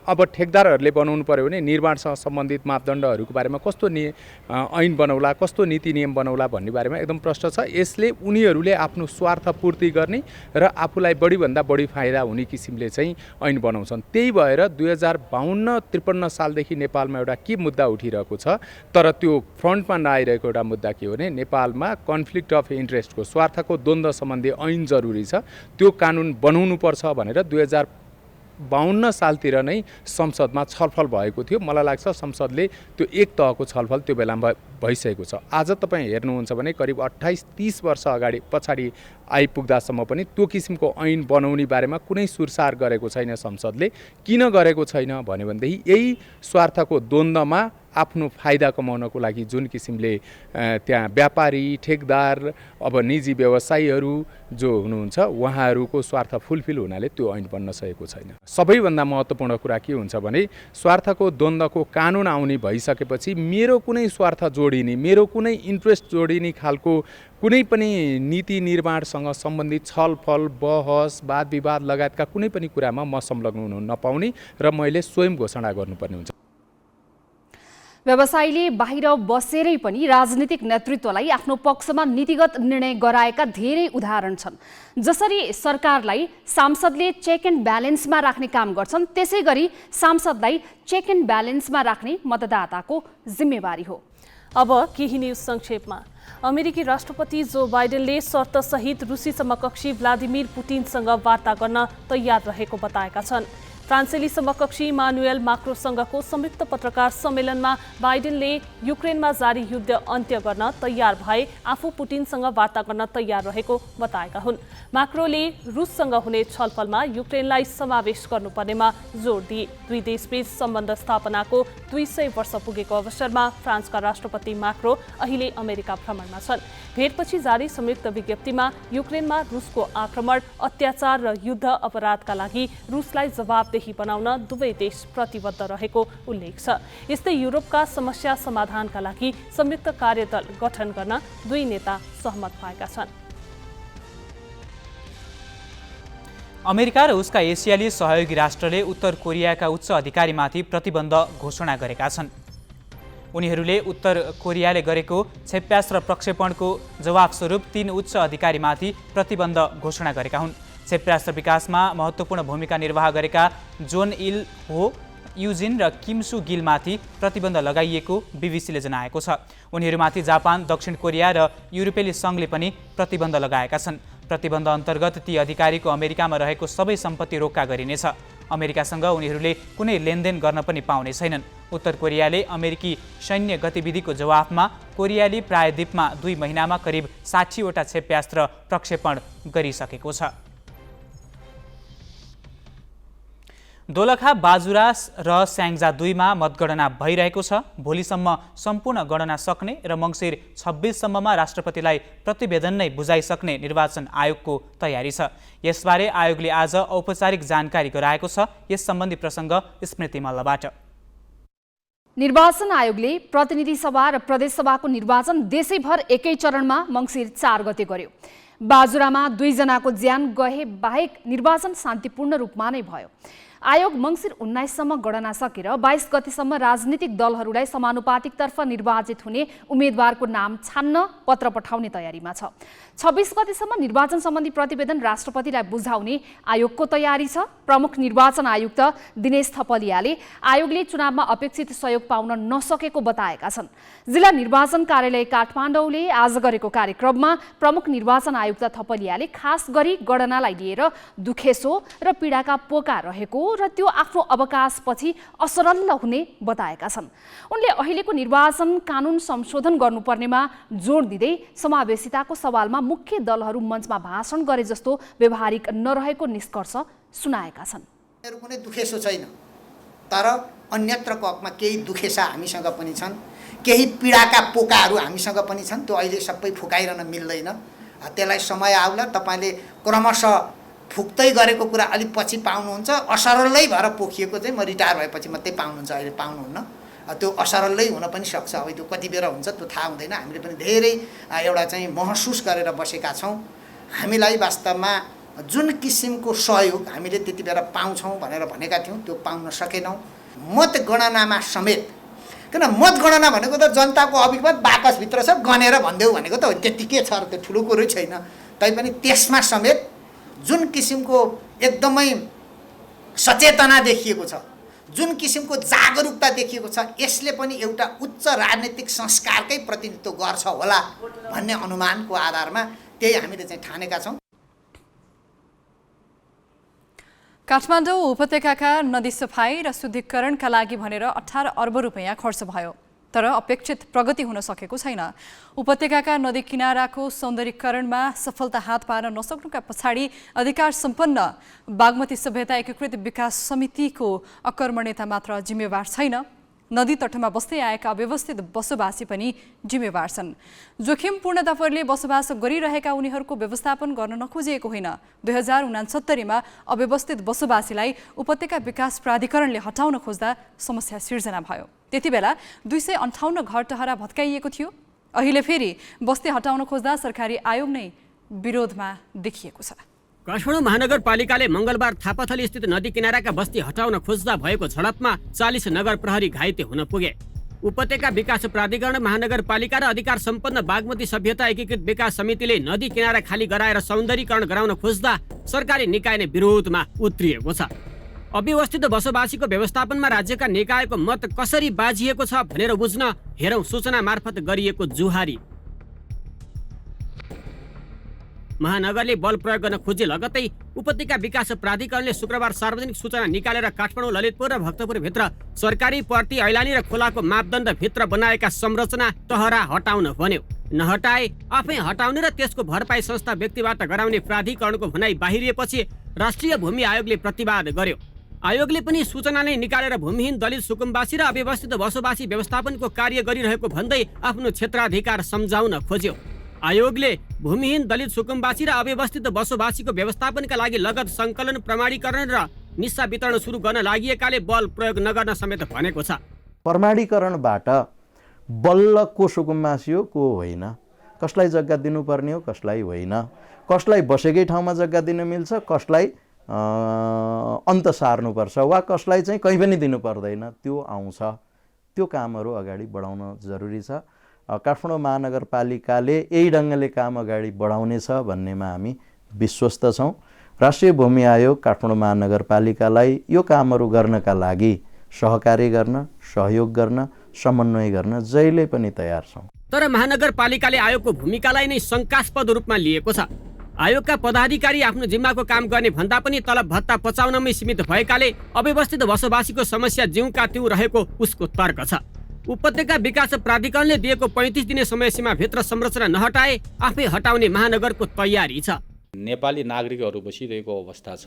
अब ठेकदारहरूले बनाउनु पर्यो भने निर्माणसँग सम्बन्धित मापदण्डहरूको बारेमा कस्तो ऐन बनाउला, कस्तो नीति नियम बनाउला भन्ने बारेमा एकदम प्रष्ट छ। यसले उनीहरूले आफ्नो स्वार्थ पूर्ति गर्ने र आफूलाई बढीभन्दा बढी फाइदा हुने किसिमले चाहिँ ऐन बनाउँछन्। त्यही भएर 2052-53 सालदेखि नेपालमा एउटा के मुद्दा उठिरहेको छ, तर त्यो फ्रन्टमा नआइरहेको एउटा मुद्दा के हो भने नेपालमा कन्फ्लिक्ट अफ इन्ट्रेस्टको स्वार्थको द्वन्द्व सम्बन्धी ऐन जरुरी छ, त्यो कानुन बनाउनु पर्छ भनेर 2052 सालतिर नै संसदमा छलफल भएको थियो। मलाई लाग्छ संसदले त्यो एक तहको छलफल त्यो बेलामा भइसकेको छ। आज तपाईँ हेर्नुहुन्छ भने करिब 28-30 वर्ष पछाडि आइपुग्दासम्म पनि त्यो किसिमको ऐन बनाउने बारेमा कुनै सुरसार गरेको छैन संसदले। किन गरेको छैन भनेदेखि यही स्वार्थको द्वन्द्वमा आफ्नो फाइदा कमाउनको लागि जुन किसिमले त्यहाँ व्यापारी, ठेकदार, अब निजी व्यवसायीहरू जो हुनुहुन्छ उहाँहरूको स्वार्थ फुलफिल हुनाले त्यो ऐन बन्न सकेको छैन। सबैभन्दा महत्त्वपूर्ण कुरा के हुन्छ भने स्वार्थको द्वन्द्वको कानुन आउने भइसकेपछि मेरो कुनै स्वार्थ जोडिने, मेरो कुनै इन्ट्रेस्ट जोडिने खालको कुनै पनि नीति निर्माणसँग सम्बन्धित छलफल, बहस, वाद विवाद लगायतका कुनै पनि कुरामा म संलग्न हुन नपाउने र मैले स्वयं घोषणा गर्नुपर्ने हुन्छ। व्यवसायीले बाहिर बसेरै पनि राजनीतिक नेतृत्वलाई आफ्नो पक्षमा नीतिगत निर्णय गराएका धेरै उदाहरण छन्। जसरी सरकारलाई सांसदले चेक एन्ड ब्यालेन्समा राख्ने काम गर्छन्, त्यसै गरी सांसदलाई चेक एन्ड ब्यालेन्समा राख्ने मतदाताको जिम्मेवारी हो। अब केही न्युज संक्षेपमा। अमेरिकी राष्ट्रपति जो बाइडेनले शर्तसहित रुसी समकक्षी भ्लादिमिर पुटिनसँग वार्ता गर्न तयार रहेको बताएका छन्। फ्रान्सेली समकक्षी इमानुएल माक्रोसँगको संयुक्त पत्रकार सम्मेलनमा बाइडेनले युक्रेनमा जारी युद्ध अन्त्य गर्न तयार भए आफू पुटिनसँग वार्ता गर्न तयार रहेको बताएका हुन्। माक्रोले रुससँग हुने छलफलमा युक्रेनलाई समावेश गर्नुपर्नेमा जोड दिए। दुई देशबीच सम्बन्ध स्थापनाको 200 वर्ष पुगेको अवसरमा फ्रान्सका राष्ट्रपति माक्रो अहिले अमेरिका भ्रमणमा छन्। भेटपछि जारी संयुक्त विज्ञप्तिमा युक्रेनमा रुसको आक्रमण, अत्याचार र युद्ध अपराधका लागि रुसलाई जवाबदेही बनाउन दुवै देश प्रतिबद्ध रहेको उल्लेख छ। यस्तै युरोपका समस्या समाधानका लागि संयुक्त कार्यदल गठन गर्न दुई नेता सहमत भएका छन्। अमेरिका र उसका एसियाली सहयोगी राष्ट्रले उत्तर कोरियाका उच्च अधिकारीमाथि प्रतिबन्ध घोषणा गरेका छन्। उनीहरूले उत्तर कोरियाले गरेको क्षेप्यास्त्र प्रक्षेपणको जवाबस्वरूप 3 उच्च अधिकारीमाथि प्रतिबन्ध घोषणा गरेका हुन्। क्षेप्यास्त्र विकासमा महत्त्वपूर्ण भूमिका निर्वाह गरेका जोन इल हो, युजिन र किम सु गिलमाथि प्रतिबन्ध लगाइएको बीबीसीले जनाएको छ। उनीहरूमाथि जापान, दक्षिण कोरिया र युरोपेली सङ्घले पनि प्रतिबन्ध लगाएका छन्। प्रतिबन्ध अन्तर्गत ती अधिकारीको अमेरिकामा रहेको सबै सम्पत्ति रोक्का गरिनेछ। अमेरिकासँग उनीहरूले कुनै लेनदेन गर्न पनि पाउने छैनन्। उत्तर कोरियाले अमेरिकी सैन्य गतिविधिको जवाफमा कोरियाली प्रायद्वीपमा 2 महिनामा करिब 60वटा क्षेप्यास्त्र प्रक्षेपण गरिसकेको छ। दोलखा, बाजुरा र स्याङ्जा 2मा मतगणना भइरहेको छ। भोलिसम्म सम्पूर्ण गणना सक्ने र मङ्सिर 26 सम्ममा राष्ट्रपतिलाई प्रतिवेदन नै बुझाइसक्ने निर्वाचन आयोगको तयारी छ। यसबारे आयोगले आज औपचारिक जानकारी गराएको छ। यस सम्बन्धी प्रसङ्ग स्मृति मल्लबाट। निर्वाचन आयोगले प्रतिनिधि सभा र प्रदेश सभाको निर्वाचन देशैभर एकै चरणमा मङ्सिर 4 गते गर्यो। बाजुरामा 2 जनाको ज्यान गए बाहेक निर्वाचन शान्तिपूर्ण रूपमा नै भयो। आयोग मङ्सिर 19 सम्म गणना सकेर 22 गतेसम्म राजनीतिक दलहरूलाई समानुपातिकतर्फ निर्वाचित हुने उम्मेदवारको नाम छान्न पत्र पठाउने तयारीमा छ। 26 गतेसम्म निर्वाचन सम्बन्धी प्रतिवेदन राष्ट्रपतिलाई बुझाउने आयोगको तयारी छ। प्रमुख निर्वाचन आयुक्त दिनेश थपलियाले आयोगले चुनावमा अपेक्षित सहयोग पाउन नसकेको बताएका छन्। जिल्ला निर्वाचन कार्यालय काठमाडौँले आज गरेको कार्यक्रममा प्रमुख निर्वाचन आयुक्त थपलियाले खास गरी गणनालाई लिएर दुखेसो र पीडाका पोका रहेको र त्यो आफ्नो अवकाशपछि असरल हुने बताएका छन्। उनले अहिलेको निर्वाचन कानुन संशोधन गर्नुपर्नेमा जोड दिँदै समावेशिताको सवालमा मुख्य दलहरू मञ्चमा भाषण गरे जस्तो व्यवहारिक नरहेको निष्कर्ष सुनाएका छन्। कुनै दुखेसो छैन, तर अन्यत्रको हकमा केही दुखेसा हामीसँग पनि छन्, केही पीडाका पोकाहरू हामीसँग पनि छन्। त्यो अहिले सबै फुकाइरहन मिल्दैन। त्यसलाई समय आउला तपाईँले क्रमशः फुक्दै गरेको कुरा अलिक पछि पाउनुहुन्छ। असरलै भएर पोखिएको चाहिँ म रिटायर भएपछि मात्रै पाउनुहुन्छ, अहिले पाउनुहुन्न। त्यो असरलै हुन पनि सक्छ। अब त्यो कति बेर हुन्छ त्यो थाहा हुँदैन। हामीले पनि धेरै एउटा चाहिँ महसुस गरेर बसेका छौँ। हामीलाई वास्तवमा जुन किसिमको सहयोग हामीले त्यति बेला पाउँछौँ भनेर भनेका थियौँ त्यो पाउन सकेनौँ। मतगणनामा समेत, किन मतगणना भनेको त जनताको अभिमत बाकसभित्र छ, गनेर भनिदेऊ भनेको त हो, त्यत्तिकै छ, त्यो ठुलो कुरै छैन। तैपनि त्यसमा समेत जुन किसिमको एकदमै सचेतना देखिएको छ, जुन किसिमको जागरुकता देखिएको छ, यसले पनि एउटा उच्च राजनीतिक संस्कारकै प्रतिनिधित्व गर्छ होला भन्ने अनुमानको आधारमा त्यही हामीले चाहिँ ठानेका छौँ। काठमाडौँ उपत्यकाका नदी सफाई र शुद्धिकरणका लागि भनेर 18 अर्ब रुपैयाँ खर्च भयो, तर अपेक्षित प्रगति हुन सकेको छैन। उपत्यकाका नदी किनाराको सौन्दर्यीकरणमा सफलता हात पार्न नसक्नुका पछाडि अधिकार सम्पन्न बागमती सभ्यता एकीकृत विकास समितिको अकर्मण्यता मात्र जिम्मेवार छैन, नदी तटमा बस्दै आएका अव्यवस्थित बसोबासी पनि जिम्मेवार छन्। जोखिमपूर्ण बसोबास गरिरहेका उनीहरूको व्यवस्थापन गर्न नखोजिएको होइन। 2069मा अव्यवस्थित बसोबासीलाई उपत्यका विकास प्राधिकरणले हटाउन खोज्दा समस्या सिर्जना भयो। त्यति बेला 258 घर टहरा भत्काइएको थियो। अहिले फेरि बस्ती हटाउन खोज्दा सरकारी आयोग नै विरोधमा देखिएको छ। काठमाडौँ महानगरपालिकाले मंगलबार थापाथली स्थित नदी किनाराका बस्ती हटाउन खोज्दा भएको झडपमा 40 नगर प्रहरी घाइते हुन पुगे। उपत्यका विकास प्राधिकरण, महानगरपालिका र अधिकार सम्पन्न बागमती सभ्यता एकीकृत विकास समितिले नदी किनारा खाली गराएर सौन्दर्यीकरण गराउन खोज्दा सरकारी निकाय नै विरोधमा उत्रिएको छ। अव्यवस्थित बसोबासीको व्यवस्थापनमा राज्यका निकायको मत कसरी बाजिएको छ भनेर बुझ्न हेरौं सूचना मार्फत गरिएको जुहारी। महानगरले बल प्रयोग गर्न खोजे लगत्तै उपत्यका विकास प्राधिकरणले शुक्रबार सार्वजनिक सूचना निकालेर काठमाडौँ, ललितपुर र भक्तपुरभित्र सरकारी प्रति ऐलानी र खोलाको मापदण्डभित्र बनाएका संरचना टहरा हटाउन भन्यो। नहटाए आफै हटाउने र त्यसको भरपाई संस्था व्यक्तिबाट गराउने प्राधिकरणको भनाइ बाहिरिएपछि राष्ट्रिय भूमि आयोगले प्रतिवाद गर्यो। आयोगले पनि सूचना नै निकालेर भूमिहीन दलित सुकुम्बासी र अव्यवस्थित बसोबासी व्यवस्थापनको कार्य गरिरहेको भन्दै आफ्नो क्षेत्राधिकार सम्झाउन खोज्यो। आयोगले भूमिहीन दलित सुकुम्बासी र अव्यवस्थित बसोबासीको व्यवस्थापनका लागि लगत सङ्कलन, प्रमाणीकरण र निस्सा वितरण सुरु गर्न लागिएकाले बल प्रयोग नगर्न समेत भनेको छ। प्रमाणीकरणबाट बल्ल को सुकुम्बासी हो, को होइन, कसलाई जग्गा दिनुपर्ने हो, कसलाई होइन, कसलाई बसेकै ठाउँमा जग्गा दिन मिल्छ, कसलाई अन्त सार्नुपर्छ वा कसलाई चाहिँ कहीँ पनि दिनु पर्दैन, त्यो आउँछ। त्यो कामहरू अगाडि बढाउन जरुरी छ। काठमाडौँ महानगरपालिकाले यही ढङ्गले काम अगाडि बढाउनेछ भन्नेमा हामी विश्वस्त छौँ। राष्ट्रिय भूमि आयोग काठमाडौँ महानगरपालिकालाई यो कामहरू गर्नका लागि सहकार्य गर्न, सहयोग गर्न, समन्वय गर्न जहिले पनि तयार छौँ। तर महानगरपालिकाले आयोगको भूमिकालाई नै शङ्कास्पद रूपमा लिएको छ। आयोगका पदाधिकारी आफ्नो जिम्माको काम गर्ने भन्दा पनि तलब भत्ता पचाउनमै सीमित भएकाले अव्यवस्थित बसोबासीको समस्या जिउका त्यौँ रहेको उसको तर्क छ। उपत्यका विकास प्राधिकरणले दिएको 35 दिने समय सीमाभित्र संरचना नहटाए आफै हटाउने महानगरको तयारी छ। नेपाली नागरिकहरू बसिरहेको अवस्था छ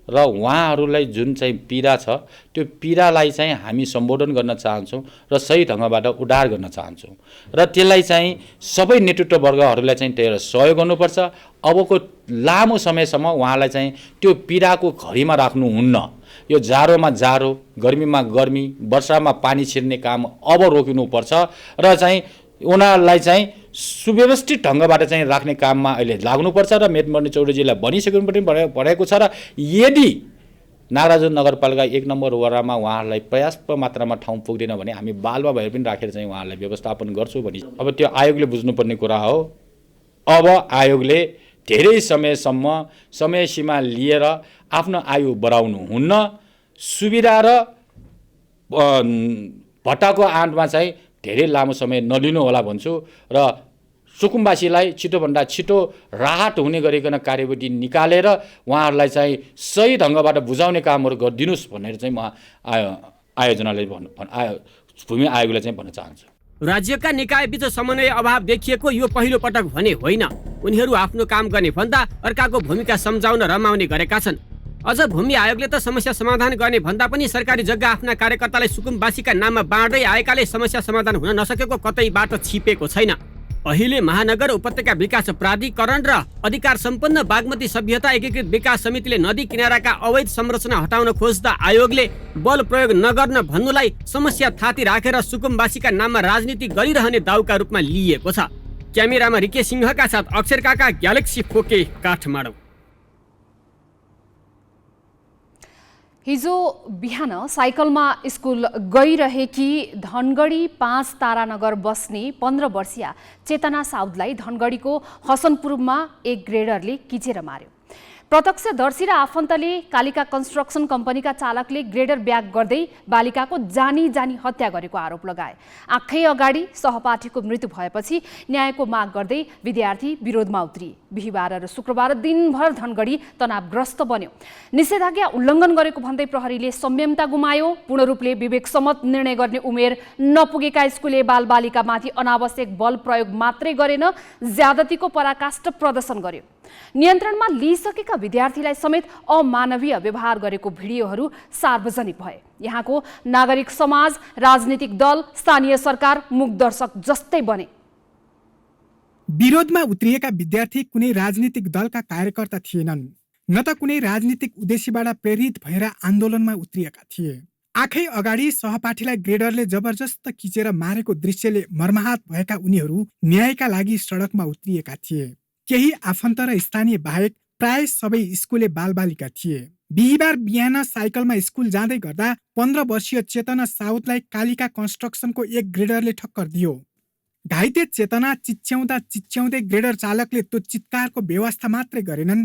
र उहाँहरूलाई जुन चाहिँ पीडा छ त्यो पीडालाई चाहिँ हामी सम्बोधन गर्न चाहन्छौँ र सही ढङ्गबाट उद्धार गर्न चाहन्छौँ र त्यसलाई चाहिँ सबै नेतृत्व वर्गहरूलाई चाहिँ त्यही सहयोग गर्नुपर्छ। अबको लामो समयसम्म उहाँलाई चाहिँ त्यो पीडाको घडीमा राख्नुहुन्न। यो जाडोमा जाडो, गर्मीमा गर्मी, वर्षामा पानी छिर्ने काम अब रोकिनुपर्छ र चाहिँ उनीहरूलाई चाहिँ सुव्यवस्थित ढङ्गबाट चाहिँ राख्ने काममा अहिले लाग्नुपर्छ र मेटमर्नी चौधरीजीलाई भनिसक्नु पनि परेको छ र यदि नागराजुन नगरपालिका 1 नम्बर वडामा उहाँहरूलाई पर्याप्त मात्रामा ठाउँ पुग्दैन भने हामी बालमा भएर पनि राखेर चाहिँ उहाँहरूलाई व्यवस्थापन गर्छौँ भने अब त्यो आयोगले बुझ्नुपर्ने कुरा हो। अब आयोगले धेरै समयसम्म समय सीमा लिएर आफ्नो आयु बढाउनुहुन्न। सुविधा र भत्ताको आडमा चाहिँ धेरै लामो समय नलिनु होला भन्छु र सुकुम्बासीलाई छिटोभन्दा छिटो राहत हुने गरिकन कार्यविधि निकालेर उहाँहरूलाई चाहिँ सही ढङ्गबाट बुझाउने कामहरू गरिदिनुहोस् भनेर चाहिँ म आयोजनाले भूमि आयोगले चाहिँ भन्न चाहन्छु। राज्यका निकायबीच समन्वय अभाव देखिएको यो पहिलो पटक भने होइन। उनीहरू आफ्नो काम गर्ने भन्दा अर्काको भूमिका सम्झाउन रमाउने गरेका छन्। अझ भूमि आयोगले त समस्या समाधान गर्ने भन्दा पनि सरकारी जग्गा आफ्ना कार्यकर्तालाई सुकुम्बासीका नाममा बाँड्दै आएकाले समस्या समाधान हुन नसकेको कतै बाटो छिपेको छैन। अहिले महानगर उपत्यका विकास प्राधिकरण र अधिकार सम्पन्न बागमती सभ्यता एकीकृत विकास समितिले नदी किनाराका अवैध संरचना हटाउन खोज्दा आयोगले बल प्रयोग नगर्न भन्नुलाई समस्या थाती राखेर सुकुम्बासीका नाममा राजनीति गरिरहने दाउका रूपमा लिइएको छ। क्यामेरामा रिके सिंहका साथ अक्षर काका, ग्यालेक्सी फोके, काठमाडौँ। हिजो बिहान साइकलमा स्कुल गइरहेकी धनगढी 5 तारानगर बस्ने 15 वर्षीय चेतना साउदलाई धनगढीको हसनपुरमा एक ग्रेडरले किचेर मार्यो। प्रत्यक्षदर्शी र आफन्तले कालिका कन्स्ट्रक्सन कम्पनीका चालकले ग्रेडर ब्याग गर्दै बालिकाको जानी हत्या गरेको आरोप लगाए। आँखै अगाडि सहपाठीको मृत्यु भएपछि न्यायको माग गर्दै विद्यार्थी विरोधमा उत्रिए। बिहिबार र शुक्रबार दिनभर धनगढी तनावग्रस्त बन्यो। निषेधाज्ञा उल्लङ्घन गरेको भन्दै प्रहरीले संयमता गुमायो। पूर्ण रूपले विवेकसम्मत निर्णय गर्ने उमेर नपुगेका स्कुले बालबालिकामाथि अनावश्यक बल प्रयोग मात्रै गरेन, ज्यादतीको पराकाष्ठ प्रदर्शन गर्यो। नियन्त्रणमा लिइसकेका विद्यार्थीलाई समेत अमानवीय व्यवहार गरेको भिडियोहरू सार्वजनिक भए। यहाँको नागरिक समाज, राजनीतिक दल, स्थानीय सरकार मुखदर्शक जस्तै बने। विरोधमा उत्रिएका विद्यार्थी कुनै राजनीतिक दलका कार्यकर्ता थिएनन्, न त कुनै राजनीतिक उद्देश्यबाट प्रेरित भएर आन्दोलनमा उत्रिएका थिए। आँखै अगाडि सहपाठीलाई ग्रेडरले जबरजस्त किचेर मारेको दृश्यले मर्माहत भएका उनीहरू न्यायका लागि सडकमा उत्रिएका थिए। केही आफन्त र स्थानीय बाहेक प्राय सबै स्कुले बालबालिका थिए। बिहिबार बिहान साइकलमा स्कुल जाँदै गर्दा 15 वर्षीय चेतना साउदलाई कालिका कन्स्ट्रक्सनको एक ग्रेडरले ठक्कर दियो। घाइते चेतना चिच्याउँदै ग्रेडर चालकले त्यो चित्कारको व्यवस्था मात्रै गरेनन्,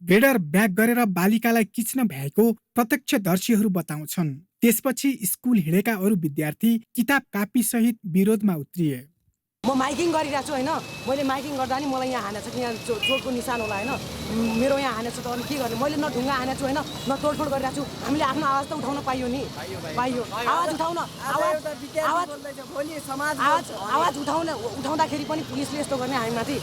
ग्रेडर ब्याग गरेर बालिकालाई किच्न भ्याएको प्रत्यक्षदर्शीहरू बताउँछन्। त्यसपछि स्कुल हिँडेका अरू विद्यार्थी किताब कापी सहित विरोधमा उत्रिए। म माइकिङ गरिरहेको छु होइन, मैले माइकिङ गर्दा नि मलाई यहाँ हानेछ कि यहाँ चोटको निशान होला होइन, मेरो यहाँ हानेछ त अनि के गर्ने, मैले न ढुङ्गा हानेको छु होइन, न तोडफोड गरिरहेको छु। हामीले आफ्नो आवाज त उठाउन पाइयो नि, पाइयो आवाज उठाउन, आवाज उठाउँदाखेरि पनि पुलिसले यस्तो गर्ने हामीमाथि।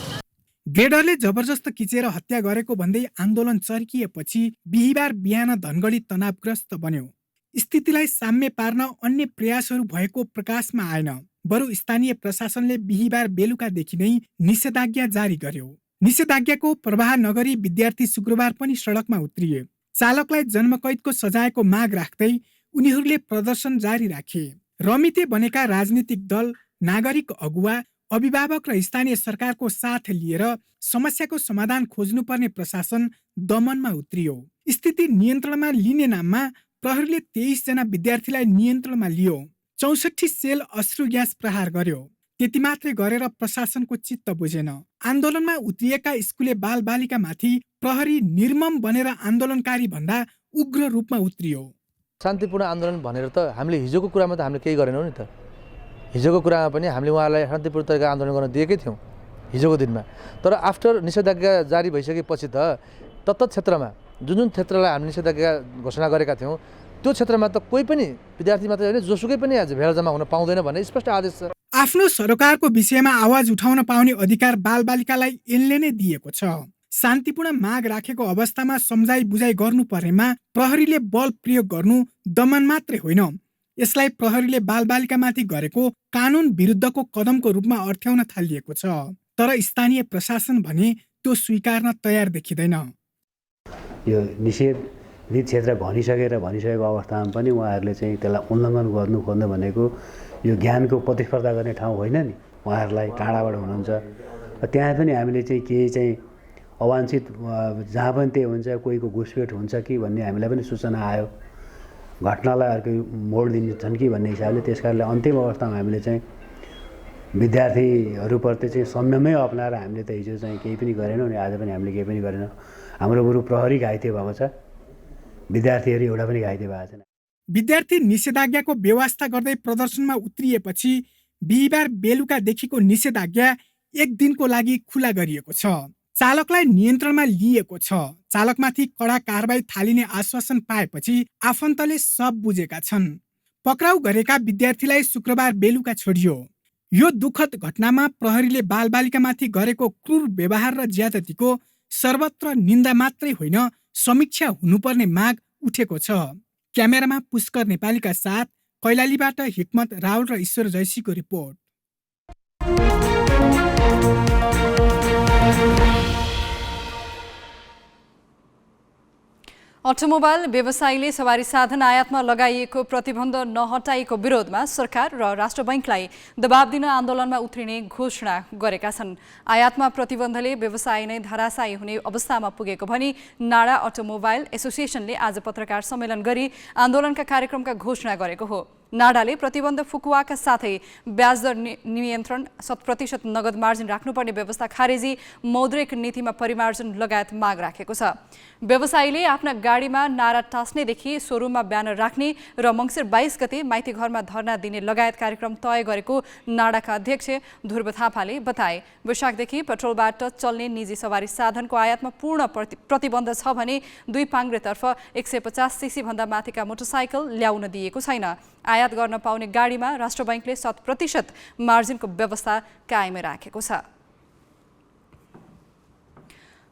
ग्रेडरले जबरजस्त किचेर हत्या गरेको भन्दै आन्दोलन चर्किएपछि बिहिबार बिहान धनगढी तनावग्रस्त बन्यो। स्थितिलाई साम्य पार्न अन्य प्रयासहरू भएको प्रकाशमा आएन। बरु स्थानीय प्रशासनले बिहिबार बेलुकादेखि नै निषेधाज्ञा जारी गर्यो। निषेधाज्ञाको प्रवाह नगरी विद्यार्थी शुक्रबार पनि सडकमा उत्रिए। चालकलाई जन्मकैदको सजायको माग राख्दै उनीहरूले प्रदर्शन जारी राखे। रमिते बनेका राजनीतिक दल, नागरिक अगुवा, अभिभावक र स्थानीय सरकारको साथ लिएर समस्याको समाधान खोज्नुपर्ने प्रशासन दमनमा उत्रियो। स्थिति नियन्त्रणमा लिने नाममा प्रहरीले 23 जना विद्यार्थीलाई नियन्त्रणमा लियो। 64 सेल अश्रु ग्यास प्रहार गर्यो। त्यति मात्रै गरेर प्रशासनको चित्त बुझेन। आन्दोलनमा उत्रिएका स्कुले बालबालिकामाथि प्रहरी निर्मम बनेर आन्दोलनकारी भन्दा उग्र रूपमा उत्रियो। शान्तिपूर्ण आन्दोलन भनेर त हामीले हिजोको कुरामा त हामीले केही गरेनौँ नि त। हिजोको कुरामा पनि हामीले उहाँलाई शान्तिपूर्ण तरिका आन्दोलन गर्न दिएकै थियौँ। हिजोको दिनमा। तर आफ्टर निषेधाज्ञा जारी भइसकेपछि त तत्त क्षेत्रमा जुन क्षेत्रलाई हामी निषेधाज्ञा घोषणा गरेका थियौँ त्यो क्षेत्रमा त कोही पनि विद्यार्थी मात्रै होइन जोसुकै पनि आज भेला जम्मा हुन पाउँदैन भन्ने स्पष्ट आदेश छ। आफ्नो सरकारको विषयमा आवाज उठाउन पाउने अधिकार बालबालिकालाई ऐनले नै दिएको छ। शान्तिपूर्ण माग राखेको अवस्थामा सम्झाइ बुझाइ गर्नु परेमा प्रहरीले बल प्रयोग गर्नु दमन मात्रै होइन, यसलाई प्रहरीले बालबालिकामाथि गरेको कानुन विरुद्धको कदमको रूपमा अर्थ्याउन थालिएको छ। तर स्थानीय प्रशासन भने त्यो स्वीकार्न तयार देखिँदैन। यो निषेधित क्षेत्र भनिसकेको अवस्थामा पनि उहाँहरूले चाहिँ त्यसलाई उल्लङ्घन गर्नु खोज्नु भनेको यो ज्ञानको प्रतिस्पर्धा गर्ने ठाउँ होइन नि। उहाँहरूलाई टाढाबाट हुनुहुन्छ, त्यहाँ पनि हामीले चाहिँ केही चाहिँ अवाञ्छित जहाँ पनि त्यही हुन्छ, कोहीको घुसपेट हुन्छ कि भन्ने हामीलाई पनि सूचना आयो। घटनालाई अर्को मोड दिन्छन् कि भन्ने हिसाबले त्यस कारणले अन्तिम अवस्थामा हामीले चाहिँ विद्यार्थीहरूप्रति चाहिँ संयमै अप्नाएर हामीले त हिजो चाहिँ केही पनि गरेनौँ नि, आज पनि हामीले केही पनि गरेनौँ। हाम्रो बरु प्रहरी घाइते भएको छ, विद्यार्थीहरू एउटा पनि घाइते भएको छैन। विद्यार्थी निषेधाज्ञाको व्यवस्था गर्दै प्रदर्शनमा उत्रिएपछि बिहिबार बेलुकादेखिको निषेधाज्ञा 1 दिनको लागि खुला गरिएको छ। चालकलाई नियन्त्रणमा लिएको छ। चालकमाथि कडा कारबाही थालिने आश्वासन पाएपछि आफन्तले सब बुझेका छन्। पक्राउ गरेका विद्यार्थीलाई शुक्रबार बेलुका छोडियो। यो दुःखद घटनामा प्रहरीले बालबालिकामाथि गरेको क्रूर व्यवहार र ज्यादतीको सर्वत्र निन्दा मात्रै होइन, समीक्षा हुनुपर्ने माग उठेको छ। क्यामेरामा पुष्कर नेपालीका साथ कैलालीबाट हिक्मत रावल र ईश्वर जैसीको रिपोर्ट। अटोमोबाइल व्यवसायीले सवारी साधन आयातमा लगाइएको प्रतिबन्ध नहटाएको विरोधमा सरकार र राष्ट्र बैंकलाई दबाब दिन आन्दोलनमा उत्रिने घोषणा गरेका छन्। आयातमा प्रतिबन्धले व्यवसाय नै धराशायी हुने अवस्थामा पुगेको भनी नाडा अटोमोबाइल एसोसिएसनले आज पत्रकार सम्मेलन गरी आन्दोलनका कार्यक्रमका घोषणा गरेको हो। नाडाले प्रतिबन्ध फुकुवाका साथै ब्याज दर नियन्त्रण, 100% नगद मार्जिन राख्नुपर्ने व्यवस्था खारेजी, मौद्रिक नीतिमा परिमार्जन लगायत माग राखेको छ। व्यवसायीले आफ्ना गाडीमा नारा टाँस्नेदेखि सोरुममा ब्यानर राख्ने र मङ्सिर 22 गते माइती घरमा धरना दिने लगायत कार्यक्रम तय गरेको नाडाका अध्यक्ष ध्रुव थापाले बताए। वैशाखदेखि पेट्रोलबाट चल्ने निजी सवारी साधनको आयातमा पूर्ण प्रतिबन्ध छ भने 2 पाङ्ग्रेतर्फ 150 सीसी भन्दा माथिका मोटरसाइकल ल्याउन दिएको छैन। आयात गर्न पाउने गाडीमा राष्ट्र बैंकले 100% मार्जिनको व्यवस्था कायमै राखेको छ।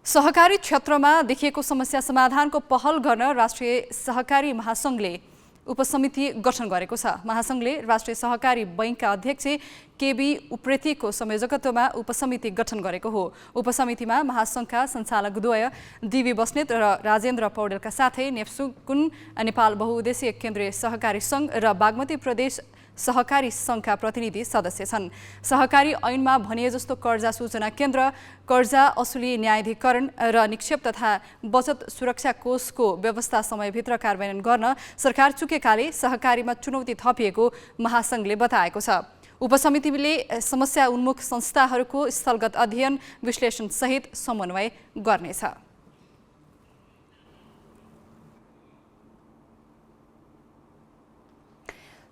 सहकारी क्षेत्रमा देखिएको समस्या समाधानको पहल गर्न राष्ट्रिय सहकारी महासंघले उपसमिति गठन गरेको छ। महासंघले राष्ट्रिय सहकारी बैंकका अध्यक्ष केबी उप्रेतीको संयोजकत्वमा उपसमिति गठन गरेको हो। उपसमितिमा महासंघका सञ्चालकद्वय डीवी बस्नेत र राजेन्द्र पौडेलका साथै नेप्सुकुन नेपाल बहुउद्देश्यीय केन्द्रीय सहकारी सङ्घ र बागमती प्रदेश सहकारी सङ्घका प्रतिनिधि सदस्य छन्। सहकारी ऐनमा भनिए जस्तो कर्जा सूचना केन्द्र, कर्जा असुली न्यायाधिकरण र निक्षेप तथा बचत सुरक्षा कोषको व्यवस्था समयभित्र कार्यान्वयन गर्न सरकार चुकेकाले सहकारीमा चुनौती थपिएको महासंघले बताएको छ। उपसमितिले समस्या उन्मुख संस्थाहरूको स्थलगत अध्ययन विश्लेषण सहित समन्वय गर्नेछ।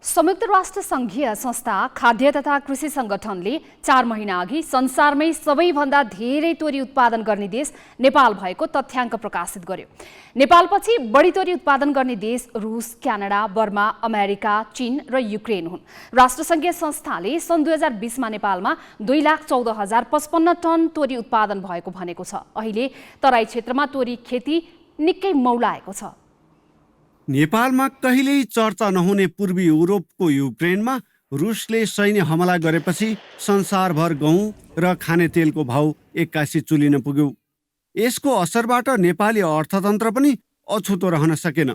संयुक्त राष्ट्र संघीय संस्था खाद्य तथा कृषि संगठनले 4 महिना अघि संसारमै सबैभन्दा धेरै तोरी उत्पादन गर्ने देश नेपाल भएको तथ्याङ्क प्रकाशित गर्यो। नेपालपछि बढी तोरी उत्पादन गर्ने देश रुस, क्यानाडा, बर्मा, अमेरिका, चीन र युक्रेन हुन्। राष्ट्रसङ्घीय संस्थाले सन् 2020 मा नेपालमा 2,14,055 टन तोरी उत्पादन भएको भनेको छ। अहिले तराई क्षेत्रमा तोरी खेती निकै मौलाएको छ। नेपालमा कहिल्यै चर्चा नहुने पूर्वी युरोपको युक्रेनमा रुसले सैन्य हमला गरेपछि संसारभर गहुँ र खाने तेलको भाउ 81 चुलिन पुग्यो। यसको असरबाट नेपाली अर्थतन्त्र पनि अछुतो रहन सकेन।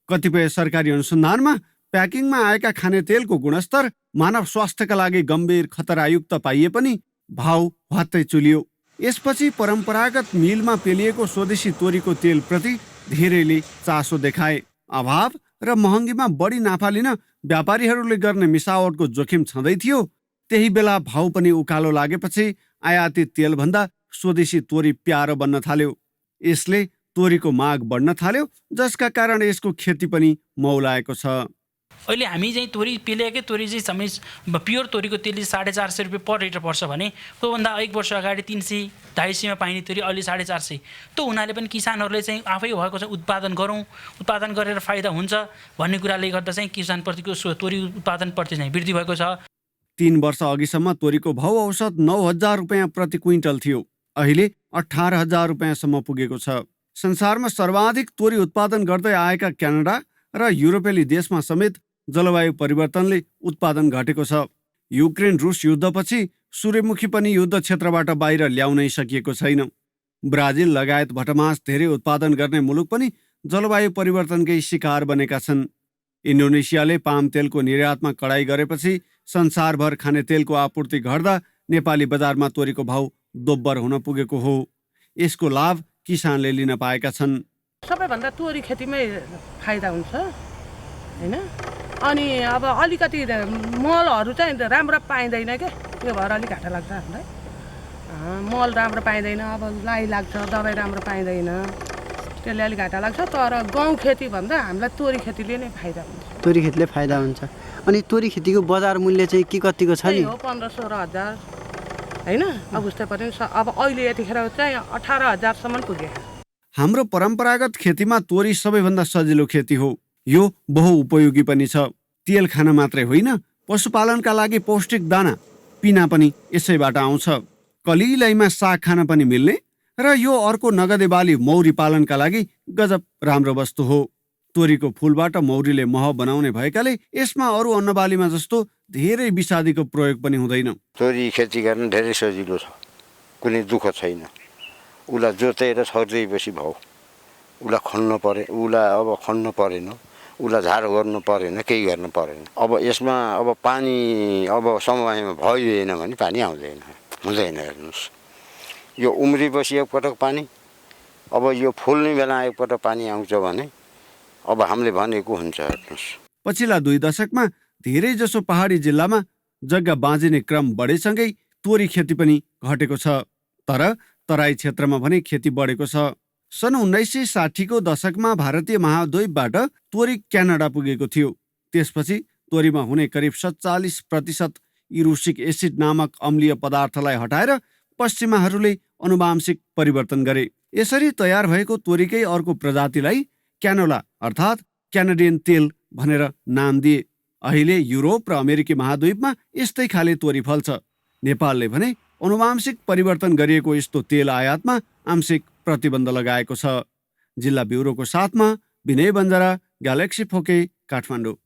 कतिपय सरकारी अनुसन्धानमा प्याकिङमा आएका खाने तेलको गुणस्तर मानव स्वास्थ्यका लागि गम्भीर खतरायुक्त पाइए पनि भाउ हत्तै चुलियो। यसपछि परम्परागत मिलमा पेलिएको स्वदेशी तोरीको तेलप्रति धेरैले चासो देखाए। अभाव र महँगीमा बढी नाफा लिन व्यापारीहरूले गर्ने मिसावटको जोखिम छँदै थियो। त्यही बेला भाउ पनि उकालो लागेपछि आयातित तेलभन्दा स्वदेशी तोरी प्यारो बन्न थाल्यो। यसले तोरीको माग बढ्न थाल्यो, जसका कारण यसको खेती पनि मौलाएको छ। अहिले हामी चाहिँ तोरी पेलेकै तोरी चाहिँ प्योर तोरीको तेल 450 रुपियाँ पर लिटर पर्छ भने त्योभन्दा 1 वर्ष अगाडि 300-250 पाइने तोरी अहिले 450। त्यो हुनाले पनि किसानहरूले चाहिँ आफै भएको चाहिँ उत्पादन गरौँ, उत्पादन गरेर फाइदा हुन्छ भन्ने कुराले गर्दा चाहिँ किसानप्रतिको तोरी उत्पादनप्रति चाहिँ वृद्धि भएको छ। 3 वर्ष अघिसम्म तोरीको भाउ औसत 9,000 रुपियाँ प्रति क्विन्टल थियो, अहिले 18,000 रुपियाँसम्म पुगेको छ। संसारमा सर्वाधिक तोरी उत्पादन गर्दै आएका क्यानाडा र युरोपेली देशमा समेत जलवायु परिवर्तनले उत्पादन घटेको छ। युक्रेन रुस युद्धपछि सूर्यमुखी पनि युद्ध क्षेत्रबाट बाहिर ल्याउनै सकिएको छैन। ब्राजिल लगायत भटमास धेरै उत्पादन गर्ने मुलुक पनि जलवायु परिवर्तनकै शिकार बनेका छन्। इन्डोनेसियाले पाम तेलको निर्यातमा कडाई गरेपछि संसारभर खाने तेलको आपूर्ति घट्दा नेपाली बजारमा तोरीको भाउ दोब्बर हुन पुगेको हो। यसको लाभ किसानले लिन पाएका छन्। सबैभन्दा तोरी खेतीमै फाइदा हुन्छ हैन। अनि अब अलिकति मलहरू चाहिँ राम्रो पाइँदैन के, त्यो भएर अलिक घाटा लाग्छ हामीलाई। मल राम्रो पाइँदैन, अब लाई लाग्छ, दबाई राम्रो पाइँदैन, त्यसले अलिक घाटा लाग्छ। तर गहुँ खेती भन्दा हामीलाई तोरी खेतीले नै फाइदा हुन्छ। तोरी खेतीले फाइदा हुन्छ। अनि तोरी खेतीको बजार मूल्य चाहिँ के कतिको छ नि? हो 15-16 हजार हैन। अब उस्तै पनि अब अहिले यतिखेर चाहिँ 18,000 पुग्यो। हाम्रो परम्परागत खेतीमा तोरी सबैभन्दा सजिलो खेती हो। यो बहुउपयोगी पनि छ। तेल खान मात्रै होइन, पशुपालनका लागि पौष्टिक दाना पिना पनि यसैबाट आउँछ। कलिलैमा साग खान पनि मिल्ने र यो अर्को नगदे बाली मौरी पालनका लागि गजब राम्रो वस्तु हो। तोरीको फूलबाट मौरीले मह बनाउने भएकाले यसमा अरू अन्नबालीमा जस्तो धेरै विषादीको प्रयोग पनि हुँदैन। तोरी खेती गर्न धेरै सजिलो छ, कुनै दुःख छैन। उसलाई जोतेर छरिदिएपछि भयो, उसलाई खन्नु परे, उसलाई अब खन्नु परेन, उसलाई झार गर्नु परेन, केही गर्नु परेन। अब यसमा अब पानी अब समयमा भइदिएन भने पानी आउँदैन, हुँदैन। हेर्नुहोस्, यो उम्रिएपछि एकपटक पानी, अब यो फुल्ने बेला एकपटक पानी आउँछ भने अब हामीले भनेको हुन्छ। हेर्नुहोस्, पछिल्ला 2 दशकमा धेरै जसो पहाडी जिल्लामा जग्गा बाँझिने क्रम बढेसँगै तोरी खेती पनि घटेको छ। तर तराई क्षेत्रमा भने खेती बढेको छ। सन् 1960को दशकमा भारतीय महाद्वीपबाट तोरी क्यानाडा पुगेको थियो। त्यसपछि तोरीमा हुने करिब 47% इरुसिक एसिड नामक अम्लीय पदार्थलाई हटाएर पश्चिमाहरूले अनुवांशिक परिवर्तन गरे। यसरी तयार भएको तोरीकै अर्को प्रजातिलाई क्यानोला अर्थात् क्यानाडियन तेल भनेर नाम दिए। अहिले युरोप र अमेरिकी महाद्वीपमा यस्तै खाले तोरी फल्छ। नेपालले भने अनुवांशिक परिवर्तन गरिएको यस्तो तेल आयातमा आंशिक प्रतिबन्ध लगाएको छ। जिल्ला ब्युरोको साथमा विनय बन्जारा, ग्यालेक्सी फोके, काठमाडौँ।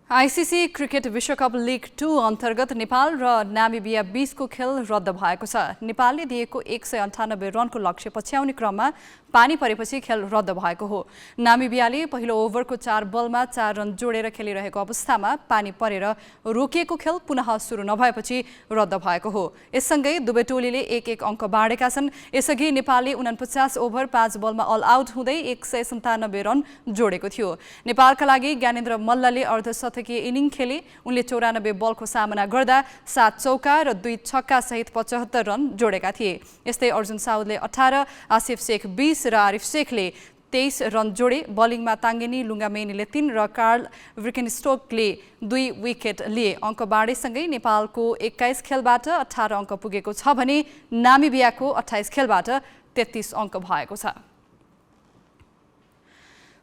आइसिसी क्रिकेट विश्वकप लिग 2 अन्तर्गत नेपाल र नामिबिया 20को खेल रद्द भएको छ। नेपालले दिएको 198 रनको लक्ष्य पछ्याउने क्रममा पानी परेपछि खेल रद्द भएको हो। नामिबियाले पहिलो ओभरको 4 बलमा 4 रन जोडेर खेलिरहेको अवस्थामा पानी परेर रोकिएको खेल पुनः सुरु नभएपछि रद्द भएको हो। यससँगै दुवै टोलीले 1-1 अङ्क बाँडेका छन्। यसअघि नेपालले 49 ओभर 5 बलमा अल आउट हुँदै 197 रन जोडेको थियो। नेपालका लागि ज्ञानेन्द्र मल्लले अर्धशतकीय इनिङ खेले। उनले 94 बलको सामना गर्दा 7 चौका र 2 छक्का सहित 75 रन जोडेका थिए। यस्तै अर्जुन साउदले 18, आसिफ शेख 20 र आरिफ शेखले 23 रन जोडे। बलिङमा ताङ्गेनी लुङ्गामेनीले 3 र कार्ल व्रिकेनस्टोकले 2 विकेट लिए। अङ्क बाँडेसँगै नेपालको 21 खेलबाट 18 अङ्क पुगेको छ भने नामिबियाको 28 खेलबाट 33 अङ्क भएको छ।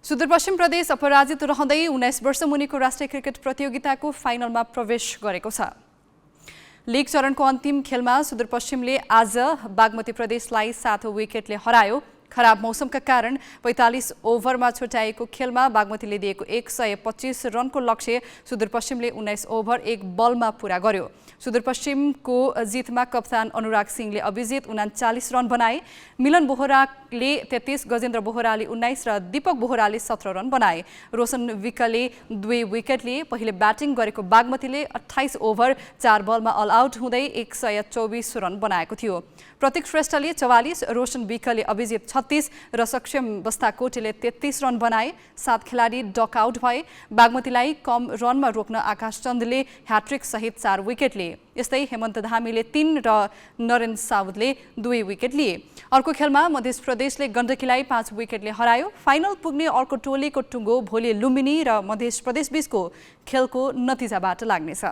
सुदूरपश्चिम प्रदेश अपराजित रहँदै 19 वर्ष मुनिको राष्ट्रिय क्रिकेट प्रतियोगिताको फाइनलमा प्रवेश गरेको छ। लिग चरणको अन्तिम खेलमा सुदूरपश्चिमले आज बागमती प्रदेशलाई 7 विकेटले हरायो। खराब मौसमका कारण 45 ओभरमा छुट्याएको खेलमा बागमतीले दिएको 125 रनको लक्ष्य सुदूरपश्चिमले 19 ओभर 1 बलमा पूरा गर्यो। सुदूरपश्चिमको जितमा कप्तान अनुराग सिंहले अभिजित 39 रन बनाए। मिलन बोहराले 33, गजेन्द्र बोहराले 19 र दीपक बोहराले 17 रन बनाए। रोशन विकले 2 विकेट लिए। पहिले ब्याटिङ गरेको बागमतीले 28 ओभर 4 बलमा अल आउट हुँदै 124 रन बनाएको थियो। प्रतीक श्रेष्ठले 44, रोशन विकले अभिजित 36 र सक्षम बस्ताकोटेले 33 रन बनाए। 7 खेलाडी डकआउट भए। बागमतीलाई कम रनमा रोक्न आकाश चन्दले ह्याट्रिक सहित 4 विकेट लिए। यस्तै हेमन्त धामीले 3 र नरेन साउदले 2 विकेट लिए। अर्को खेलमा मध्य प्रदेशले गण्डकीलाई 5 विकेटले हरायो। फाइनल पुग्ने अर्को टोलीको टुङ्गो भोलि लुम्बिनी र मध्य प्रदेश बीचको खेलको नतिजाबाट लाग्नेछ।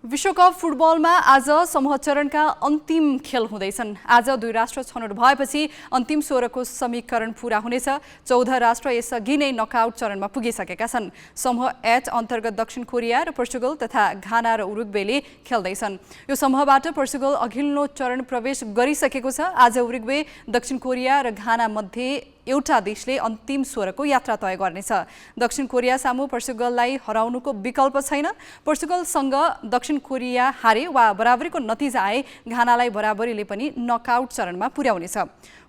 विश्वकप फुटबलमा आज समूह चरणका अन्तिम खेल हुँदैछन्। आज 2 राष्ट्र छनौट भएपछि अन्तिम 16 को समीकरण पूरा हुनेछ। 14 राष्ट्र यसअघि नै नकआउट चरणमा पुगिसकेका छन्। समूह एच अन्तर्गत दक्षिण कोरिया र पोर्चुगल तथा घाना र उरुग्वेले खेल्दैछन्। यो समूहबाट पोर्चुगल अघिल्लो चरण प्रवेश गरिसकेको छ। आज उरुग्वे, दक्षिण कोरिया र घाना मध्ये एउटा देशले अन्तिम 16 को यात्रा तय गर्नेछ। दक्षिण कोरिया सामु पोर्चुगललाई हराउनुको विकल्प छैन। पोर्चुगलसँग दक्षिण कोरिया हारे वा बराबरीको नतिजा आए घानालाई बराबरीले पनि नकआउट चरणमा पुर्याउनेछ।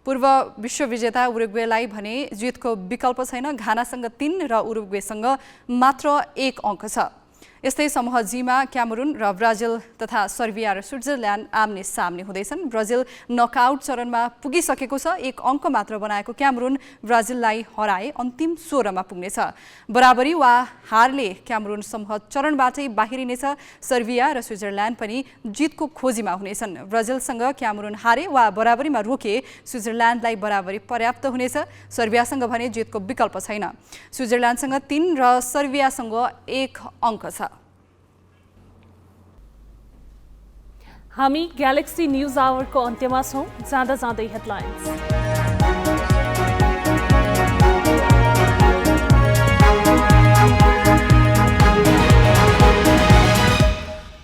पूर्व विश्वविजेता उरुग्वेलाई भने जितको विकल्प छैन। घानासँग 3 र उरुग्वेसँग मात्र 1 अङ्क छ। यस्तै समूह जीमा क्यामेरुन र ब्राजिल तथा सर्बिया र स्विट्जरल्यान्ड आम्ने सामने हुँदैछन्। ब्राजिल नकआउट चरणमा पुगिसकेको छ। 1 अङ्क मात्र बनाएको क्यामेरुन ब्राजिललाई हराए अन्तिम 16 मा पुग्नेछ। बराबरी वा हारले क्यामेरुन समूह चरणबाटै बाहिरिनेछ। सर्बिया र स्विट्जरल्यान्ड पनि जितको खोजीमा हुनेछन्। ब्राजिलसँग क्यामेरुन हारे वा बराबरीमा रोके स्विट्जरल्यान्डलाई बराबरी पर्याप्त हुनेछ। सर्बियासँग भने जितको विकल्प छैन। स्विट्जरल्यान्डसँग 3 र सर्बियासँग 1 अङ्क छ। हामी ग्यालेक्सी न्यूज आवरको अन्त्यमा छौं। जाँदा जाँदै हेडलाइन्स।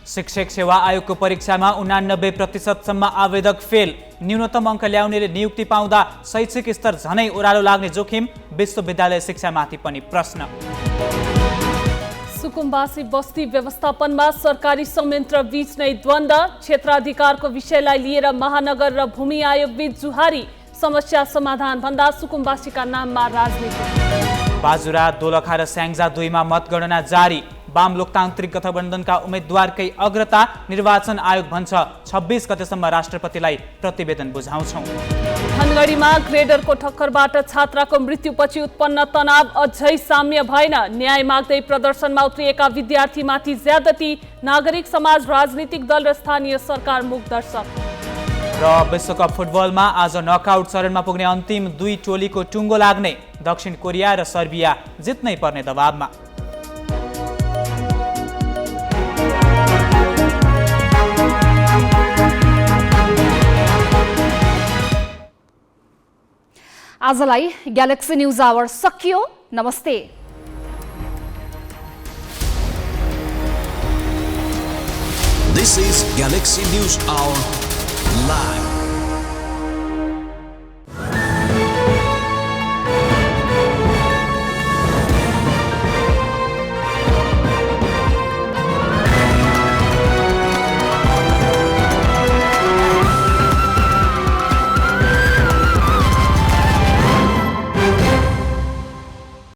शिक्षक सेवा आयोगको परीक्षामा 89% आवेदक फेल। न्यूनतम अङ्क ल्याउनेले नियुक्ति पाउँदा शैक्षिक स्तर झनै ओह्रालो लाग्ने जोखिम। विश्वविद्यालय शिक्षामाथि पनि प्रश्न। सुकुम्बासी बस्ती व्यवस्थापनमा सरकारी संयन्त्र बीच नै द्वन्द। क्षेत्राधिकारको विषयलाई लिएर महानगर र भूमि आयोग बीच जुहारी। समस्या समाधान भन्दा सुकुम्बासीका नाममा राजनीति। बाजुरा, दोलखा र स्याङ्जा 2 मा मतगणना जारी। वाम लोकतान्त्रिक गठबन्धनका उम्मेद्वारकै अग्रता। निर्वाचन आयोग भन्छ 26 गतेसम्म राष्ट्रपतिलाई प्रतिवेदन बुझाउँछौं। धनगढीमा ग्रेडरको ठक्करबाट छात्राको मृत्युपछि उत्पन्न तनाव अझै साम्य भएन। न्याय माग्दै प्रदर्शनमा उत्रिएका विद्यार्थीमाथि ज्यादती। नागरिक समाज, राजनीतिक दल र स्थानीय सरकार मुख दर्शक। र विश्वकप फुटबलमा आज नकआउट चरणमा पुग्ने अन्तिम 2 टोलीको टुङ्गो लाग्ने। दक्षिण कोरिया र सर्बिया जित्नै पर्ने दबावमा। आजलाई ग्यालेक्सी न्यूज आवर सकियो। नमस्ते। This is Galaxy News Hour live.